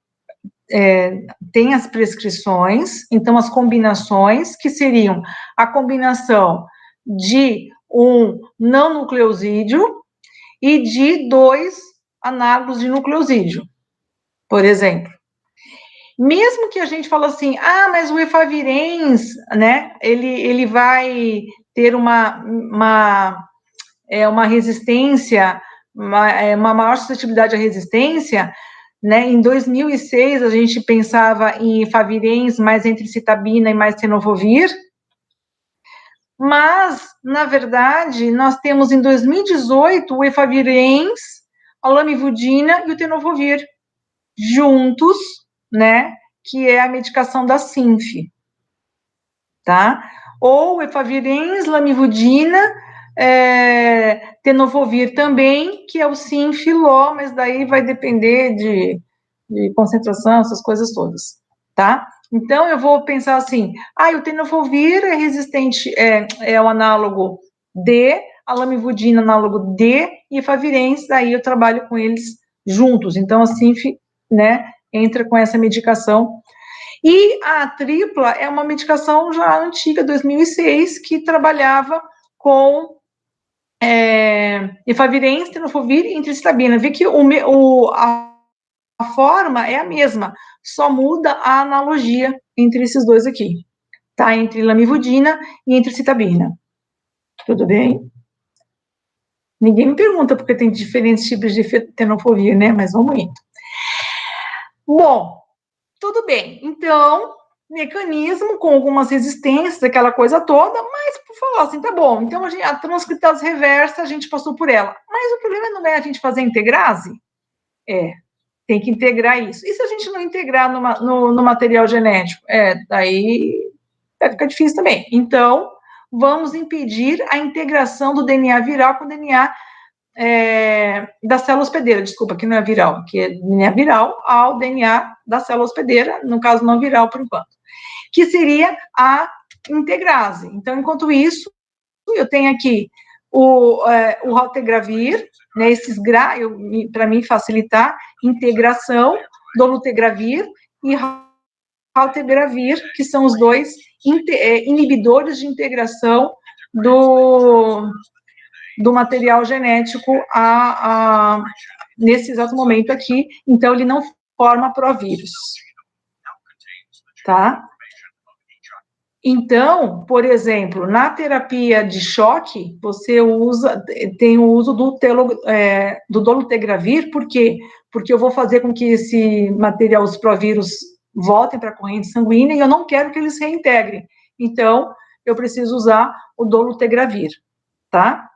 tem as prescrições, então as combinações, que seriam a combinação de um não nucleosídeo e de 2 análogos de nucleosídeo, por exemplo. Mesmo que a gente fale assim, mas o efavirenz, né, ele vai ter uma resistência uma maior suscetibilidade à resistência, né? Em 2006, a gente pensava em efavirenz mais entricitabina e mais tenofovir, mas, na verdade, nós temos em 2018 o efavirenz, a lamivudina e o tenofovir juntos, né? Que é a medicação da SINF, tá? Ou efavirenz, lamivudina, tenofovir também, que é o SINF-LO, mas daí vai depender de concentração, essas coisas todas, tá? Então, eu vou pensar assim, o tenofovir é resistente, é o análogo D, a lamivudina análogo D, e efavirenz, daí eu trabalho com eles juntos. Então, a SINF, né, entra com essa medicação. E a tripla é uma medicação já antiga, 2006, que trabalhava com efavirenz, tenofovir e entricitabina. Vê que a forma é a mesma, só muda a analogia entre esses dois aqui, tá? Entre lamivudina e entricitabina. Tudo bem? Ninguém me pergunta porque tem diferentes tipos de tenofovir, né? Mas vamos indo. Bom, tudo bem. Então, mecanismo com algumas resistências, aquela coisa toda, mas por falar assim, tá bom. Então, a transcriptase reversa, a gente passou por ela. Mas o problema não é a gente fazer integrase? Tem que integrar isso. E se a gente não integrar no material genético? Daí vai ficar difícil também. Então, vamos impedir a integração do DNA viral com o DNA da célula hospedeira. Desculpa, que não é viral, que é DNA viral ao DNA da célula hospedeira, no caso não viral por enquanto, que seria a integrase. Então, enquanto isso, eu tenho aqui o raltegravir, né, para mim facilitar, integração, dolutegravir e raltegravir, que são os dois inibidores de integração do material genético nesse exato momento aqui, então ele não forma provírus, tá? Então, por exemplo, na terapia de choque, tem o uso do dolutegravir, por quê? Porque eu vou fazer com que esse material, os provírus, voltem para a corrente sanguínea e eu não quero que eles se reintegrem. Então, eu preciso usar o dolutegravir, tá?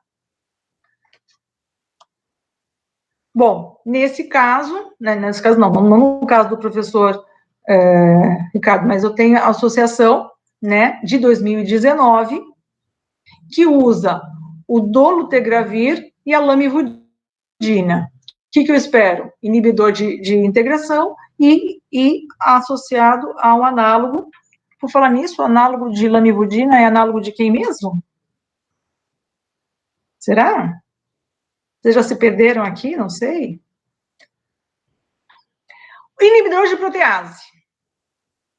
Bom, nesse caso, né, não no caso do professor Ricardo, mas eu tenho a associação, né, de 2019, que usa o dolutegravir e a lamivudina. O que eu espero? Inibidor de integração e associado a um análogo. Por falar nisso, o análogo de lamivudina é análogo de quem mesmo? Será? Vocês já se perderam aqui? Não sei. Inibidor de protease.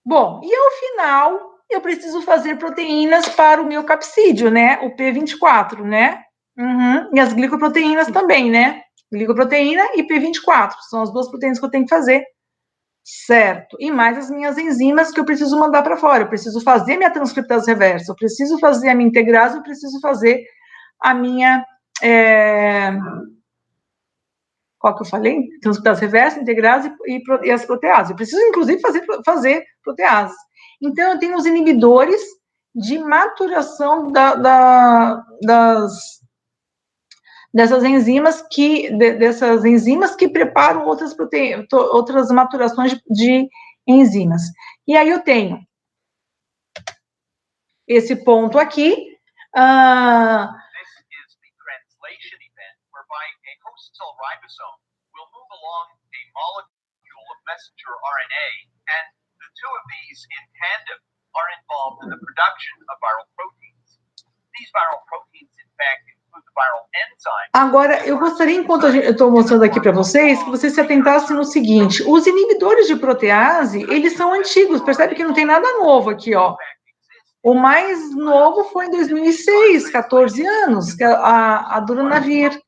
Bom, e ao final, eu preciso fazer proteínas para o meu capsídeo, né? O P24, né? E as glicoproteínas também, né? Glicoproteína e P24, são as duas proteínas que eu tenho que fazer. Certo. E mais as minhas enzimas que eu preciso mandar para fora. Eu preciso fazer minha transcriptase reversa, eu preciso fazer a minha integrase, eu preciso fazer a minha... qual que eu falei? Transcriptase reversa, integrase e as proteases. Eu preciso, inclusive, fazer proteases. Então, eu tenho os inibidores de maturação dessas enzimas que preparam outras maturações de enzimas. E aí eu tenho esse ponto aqui. Ribosome will move along a molecule of messenger RNA, and the two of these in tandem are involved in the production of viral proteins. These viral proteins, in fact, include the viral enzyme. Agora, eu gostaria, enquanto eu estou mostrando aqui para vocês, que vocês se atentassem no seguinte: os inibidores de protease, eles são antigos, percebe que não tem nada novo aqui, ó. O mais novo foi em 2006, 14 anos, que é a Duranavir.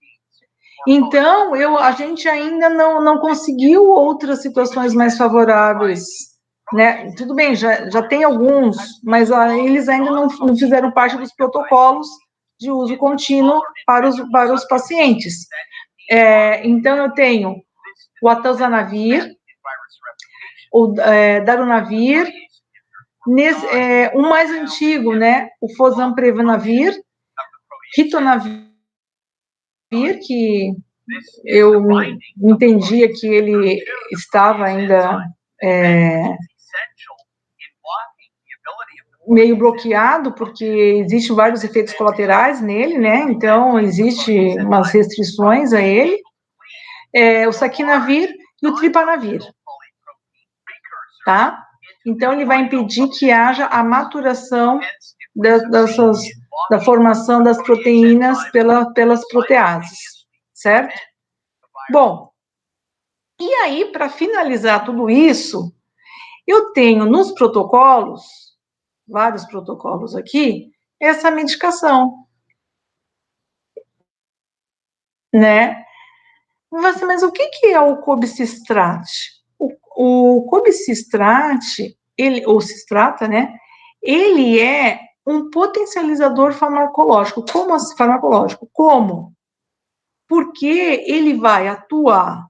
Então, a gente ainda não conseguiu outras situações mais favoráveis, né? Tudo bem, já tem alguns, mas eles ainda não fizeram parte dos protocolos de uso contínuo para os pacientes. Então, eu tenho o atazanavir, o darunavir, um mais antigo, né, o fosamaprevnavir, ritonavir, que eu entendia que ele estava ainda meio bloqueado, porque existem vários efeitos colaterais nele, né, então existe umas restrições a ele, o saquinavir e o tripanavir, tá? Então, ele vai impedir que haja a maturação da formação das proteínas pelas proteases, certo? Bom, e aí, para finalizar tudo isso, eu tenho nos protocolos, vários protocolos aqui, essa medicação, né? Mas o que é o cobicistrate? O cobicistrate, ou cistrata, né? Ele é um potencializador farmacológico. Como? Porque ele vai atuar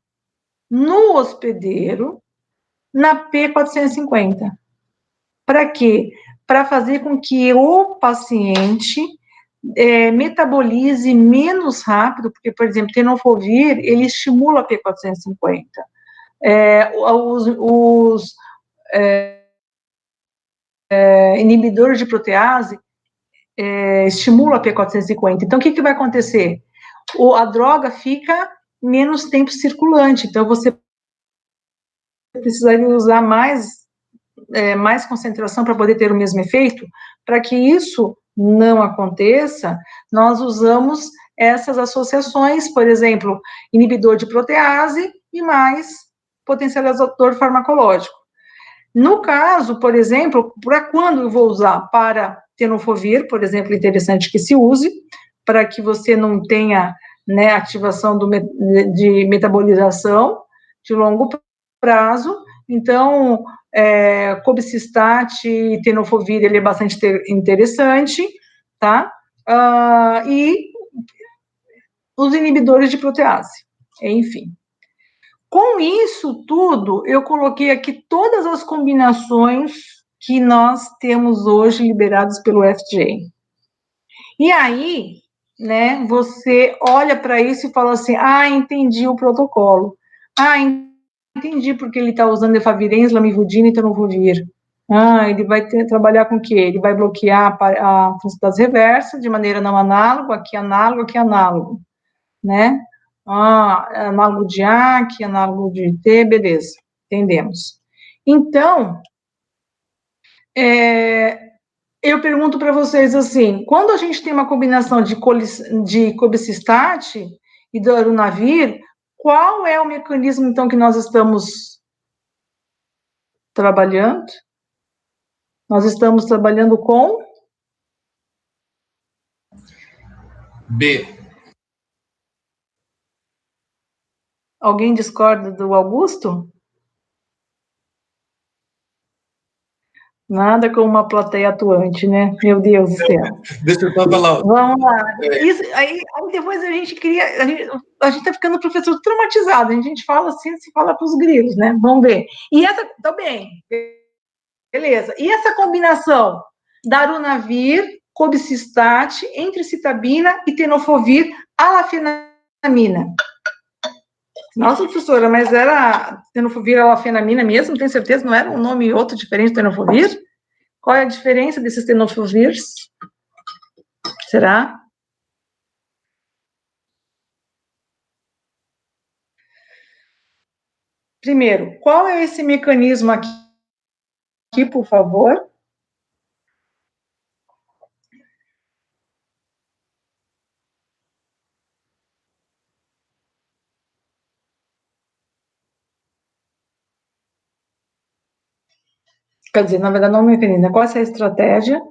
no hospedeiro na P450. Para quê? Para fazer com que o paciente metabolize menos rápido, porque, por exemplo, tenofovir, ele estimula a P450. Os inibidores de protease estimulam a P450. Então, o que vai acontecer? A droga fica menos tempo circulante, então você precisaria usar mais concentração para poder ter o mesmo efeito. Para que isso não aconteça, nós usamos essas associações, por exemplo, inibidor de protease e mais potencializador farmacológico. No caso, por exemplo, para quando eu vou usar? Para tenofovir, por exemplo, interessante que se use, para que você não tenha, né, ativação de metabolização de longo prazo. Então, cobicistat e tenofovir, ele é bastante interessante, tá? E os inibidores de protease, enfim. Com isso tudo, eu coloquei aqui todas as combinações que nós temos hoje liberadas pelo FDA. E aí, né, você olha para isso e fala assim, entendi o protocolo. Entendi porque ele está usando efavirenz, lamivudina e tenofovir. Ele vai trabalhar com o quê? Ele vai bloquear a transferase reversa de maneira não análoga, aqui análogo, né? Análogo de A, aqui análogo de T, beleza, entendemos. Então, eu pergunto para vocês assim, quando a gente tem uma combinação de cobicistat e darunavir, qual é o mecanismo, então, que nós estamos trabalhando? Nós estamos trabalhando com? B. Alguém discorda do Augusto? Nada como uma plateia atuante, né? Meu Deus do céu. Deixa eu só falar. Vamos lá. Isso, aí depois a gente cria. A gente tá ficando professor traumatizado. A gente fala assim, se fala para os grilos, né? Vamos ver. E essa. Tá bem. Beleza. E essa combinação? Darunavir, cobicistat, entricitabina e tenofovir, alafenamina. Nossa, professora, mas era tenofovir alafenamina mesmo? Tem certeza? Não era um nome outro diferente do tenofovir? Qual é a diferença desses tenofovirs? Será? Primeiro, qual é esse mecanismo aqui, por favor? Quer dizer, na verdade, não é um mecanismo. Qual é essa estratégia?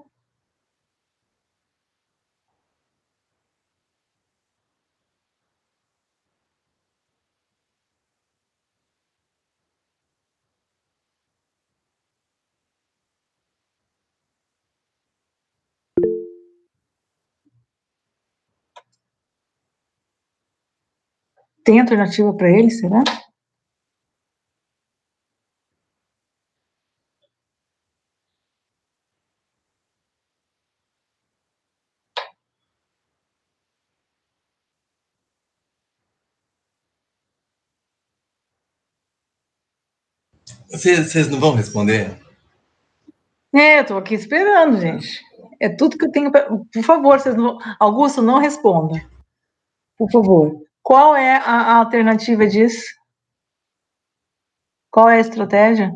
Tem alternativa para ele, será? Vocês não vão responder? Eu tô aqui esperando, gente. É tudo que eu tenho pra... Por favor, vocês não... Augusto, não responda. Por favor. Qual é a alternativa disso? Qual é a estratégia?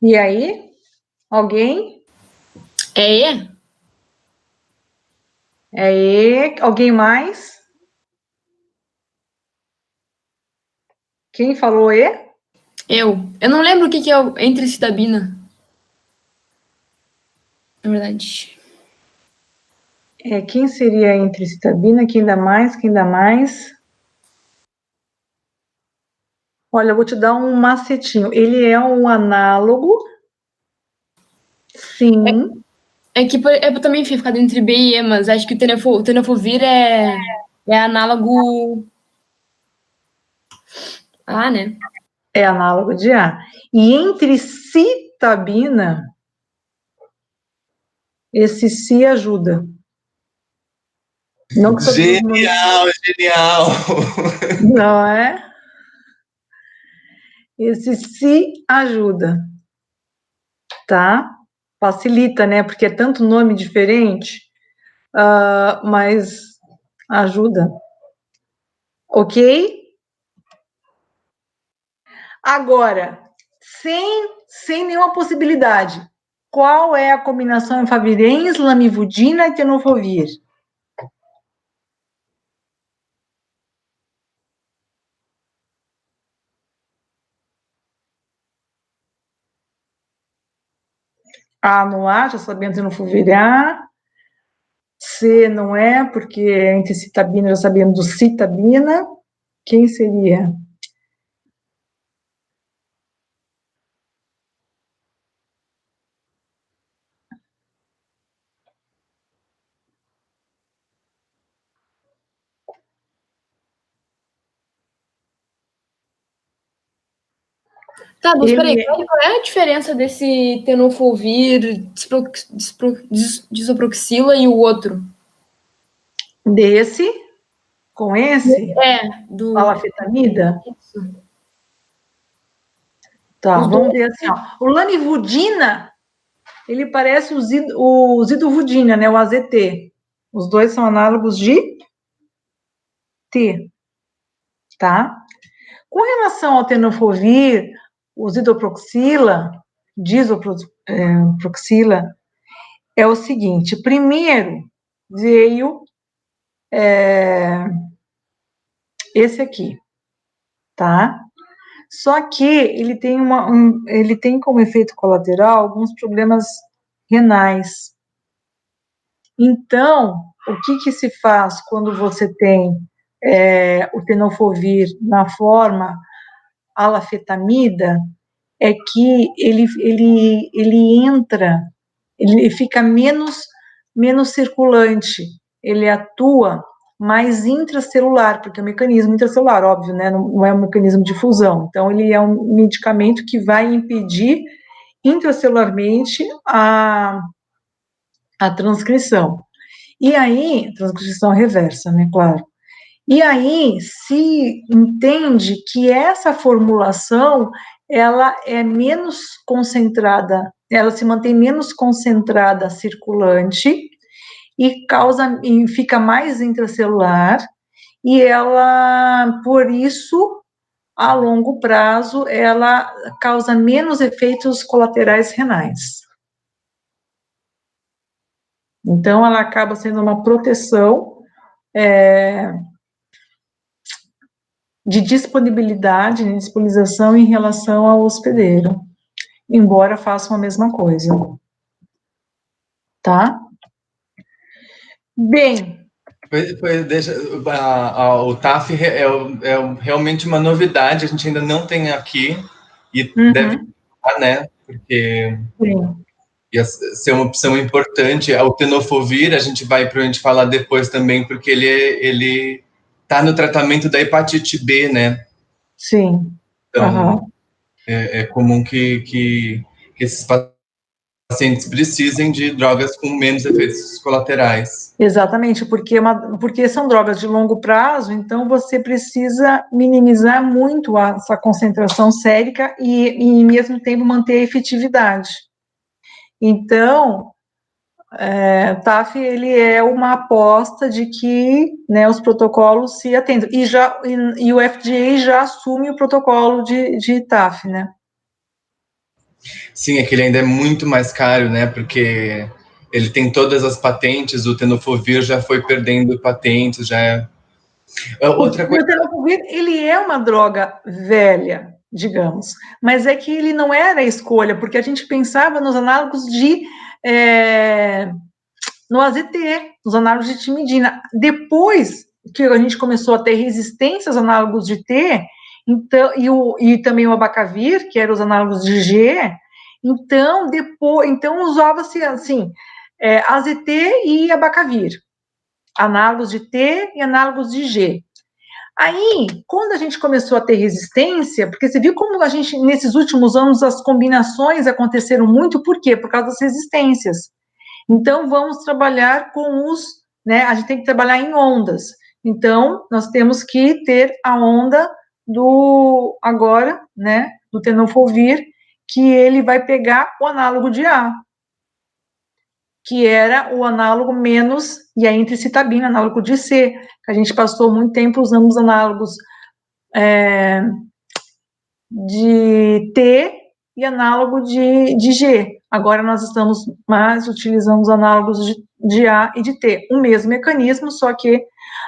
E aí? Alguém? É? Alguém mais? Quem falou E? Eu não lembro o que é o entricitabina. Na verdade. Quem seria entre citabina? Quem dá mais? Quem dá mais? Olha, eu vou te dar um macetinho. Ele é um análogo. Sim. É que eu também fiquei ficado entre B e E, mas acho que o tenofovir é análogo A, né? É análogo de A. E entre citabina, esse si ajuda. Não que Genial, genial! Não é? Esse si ajuda. Tá? Facilita, né? Porque é tanto nome diferente, mas ajuda. Ok? Agora, sem nenhuma possibilidade, qual é a combinação efavirenz, lamivudina e tenofovir? A não há, já sabendo tenofovir A. C não é, porque é entre citabina, já sabendo do citabina. Quem seria? Tá, mas peraí, qual é a diferença desse tenofovir, disoproxila e o outro? Desse, com esse? Do... Alafetamida? Isso. Tá, vamos ver assim, ó. O lanivudina, ele parece o zidovudina, né, o AZT. Os dois são análogos de T, tá? Com relação ao tenofovir, o disoproxila, é o seguinte, primeiro veio esse aqui, tá? Só que ele tem, ele tem como efeito colateral alguns problemas renais. Então, o que se faz quando você tem o tenofovir na forma alafetamida é que ele entra, ele fica menos circulante, ele atua mais intracelular, porque é um mecanismo intracelular, óbvio, né? Não é um mecanismo de fusão. Então, ele é um medicamento que vai impedir intracelularmente a transcrição. E aí, transcrição reversa, né? Claro. E aí se entende que essa formulação ela é menos concentrada, ela se mantém menos concentrada circulante e fica mais intracelular, e ela, por isso, a longo prazo, ela causa menos efeitos colaterais renais. Então, ela acaba sendo uma proteção de disponibilidade, de disponibilização em relação ao hospedeiro, embora façam a mesma coisa. Tá? Bem. O TAF é realmente uma novidade, a gente ainda não tem aqui, e deve estar, né? Porque ia ser uma opção importante. O tenofovir, a gente vai provavelmente falar depois também, porque ele está no tratamento da hepatite B, né? Sim. Então, é comum que esses pacientes precisem de drogas com menos efeitos colaterais. Exatamente, porque são drogas de longo prazo, então você precisa minimizar muito essa concentração sérica e, ao mesmo tempo, manter a efetividade. Então, o TAF, ele é uma aposta de que, né, os protocolos se atendam, e o FDA já assume o protocolo de TAF, né? Sim, é que ele ainda é muito mais caro, né, porque ele tem todas as patentes, o tenofovir já foi perdendo patentes, já é... Outra coisa... O tenofovir, ele é uma droga velha, digamos, mas é que ele não era a escolha, porque a gente pensava nos análogos no AZT, nos análogos de timidina. Depois que a gente começou a ter resistência aos análogos de T, então, e também o abacavir, que eram os análogos de G, então usava-se assim, AZT e abacavir, análogos de T e análogos de G. Aí, quando a gente começou a ter resistência, porque você viu como a gente, nesses últimos anos, as combinações aconteceram muito, por quê? Por causa das resistências. Então, vamos trabalhar com né, a gente tem que trabalhar em ondas. Então, nós temos que ter a onda né, do tenofovir, que ele vai pegar o análogo de A, que era o análogo menos, e a intricitabina, análogo de C, que a gente passou muito tempo usando os análogos de T e análogo de G. Agora nós estamos mais utilizando os análogos de A e de T. O mesmo mecanismo, só que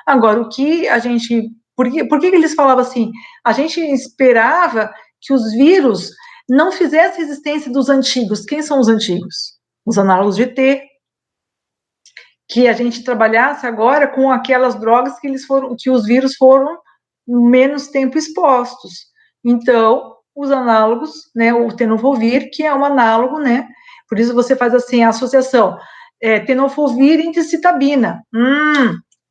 agora o que a gente... Por que eles falavam assim? A gente esperava que os vírus não fizessem resistência dos antigos. Quem são os antigos? Os análogos de T. Que a gente trabalhasse agora com aquelas drogas que os vírus foram menos tempo expostos. Então, os análogos, né, o tenofovir, que é um análogo, né, por isso você faz assim, a associação, tenofovir e intricitabina,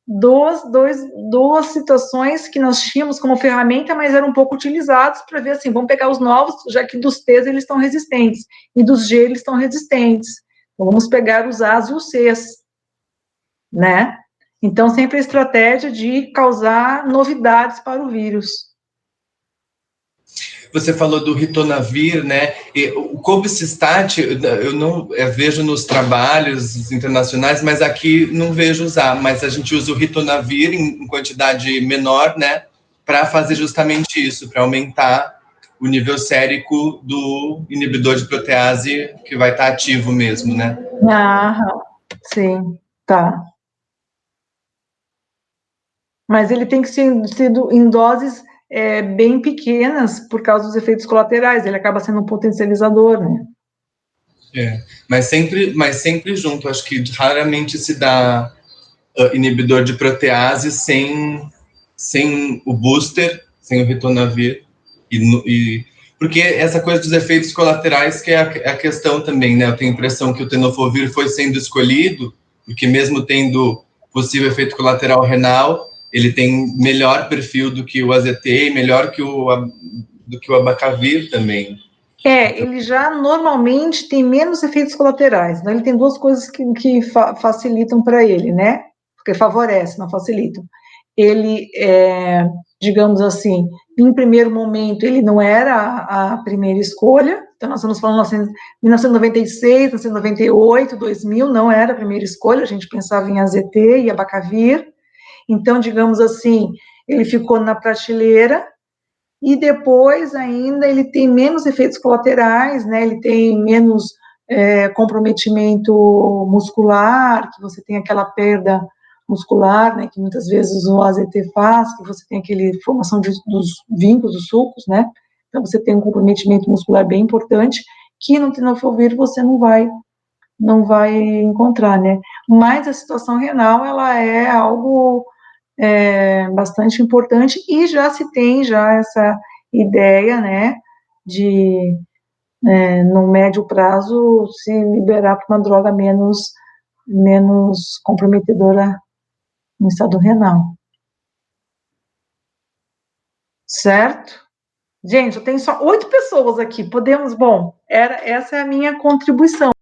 duas situações que nós tínhamos como ferramenta, mas eram um pouco utilizados para ver assim, vamos pegar os novos, já que dos T's eles estão resistentes, e dos G eles estão resistentes, então vamos pegar os A's e os C's, né, então sempre a estratégia de causar novidades para o vírus. Você falou do ritonavir, né? E o cobicistat, eu não vejo nos trabalhos internacionais, mas aqui não vejo usar. Mas a gente usa o ritonavir em quantidade menor, né? Para fazer justamente isso, para aumentar o nível sérico do inibidor de protease que vai estar ativo mesmo, né? Sim, tá. Mas ele tem que ser em doses bem pequenas por causa dos efeitos colaterais, ele acaba sendo um potencializador, né? Mas sempre junto, acho que raramente se dá inibidor de protease sem o booster, sem o ritonavir, porque essa coisa dos efeitos colaterais que é a questão também, né? Eu tenho a impressão que o tenofovir foi sendo escolhido, porque mesmo tendo possível efeito colateral renal, ele tem melhor perfil do que o AZT, melhor do que o abacavir também. Ele já normalmente tem menos efeitos colaterais, né? Ele tem duas coisas que facilitam para ele, né? Porque favorece, não facilitam. Ele, digamos assim, em primeiro momento, ele não era a primeira escolha, então nós estamos falando de 1996, 1998, 2000, não era a primeira escolha, a gente pensava em AZT e abacavir, então, digamos assim, ele ficou na prateleira, e depois ainda ele tem menos efeitos colaterais, né, ele tem menos comprometimento muscular, que você tem aquela perda muscular, né, que muitas vezes o AZT faz, que você tem aquele formação dos vincos, dos sulcos, né, então você tem um comprometimento muscular bem importante, que no tenofovir você não vai encontrar, né, mas a situação renal, ela é algo bastante importante, e já se tem essa ideia, né, de, no médio prazo, se liberar para uma droga menos comprometedora no estado renal. Certo? Gente, eu tenho só 8 pessoas aqui, essa é a minha contribuição.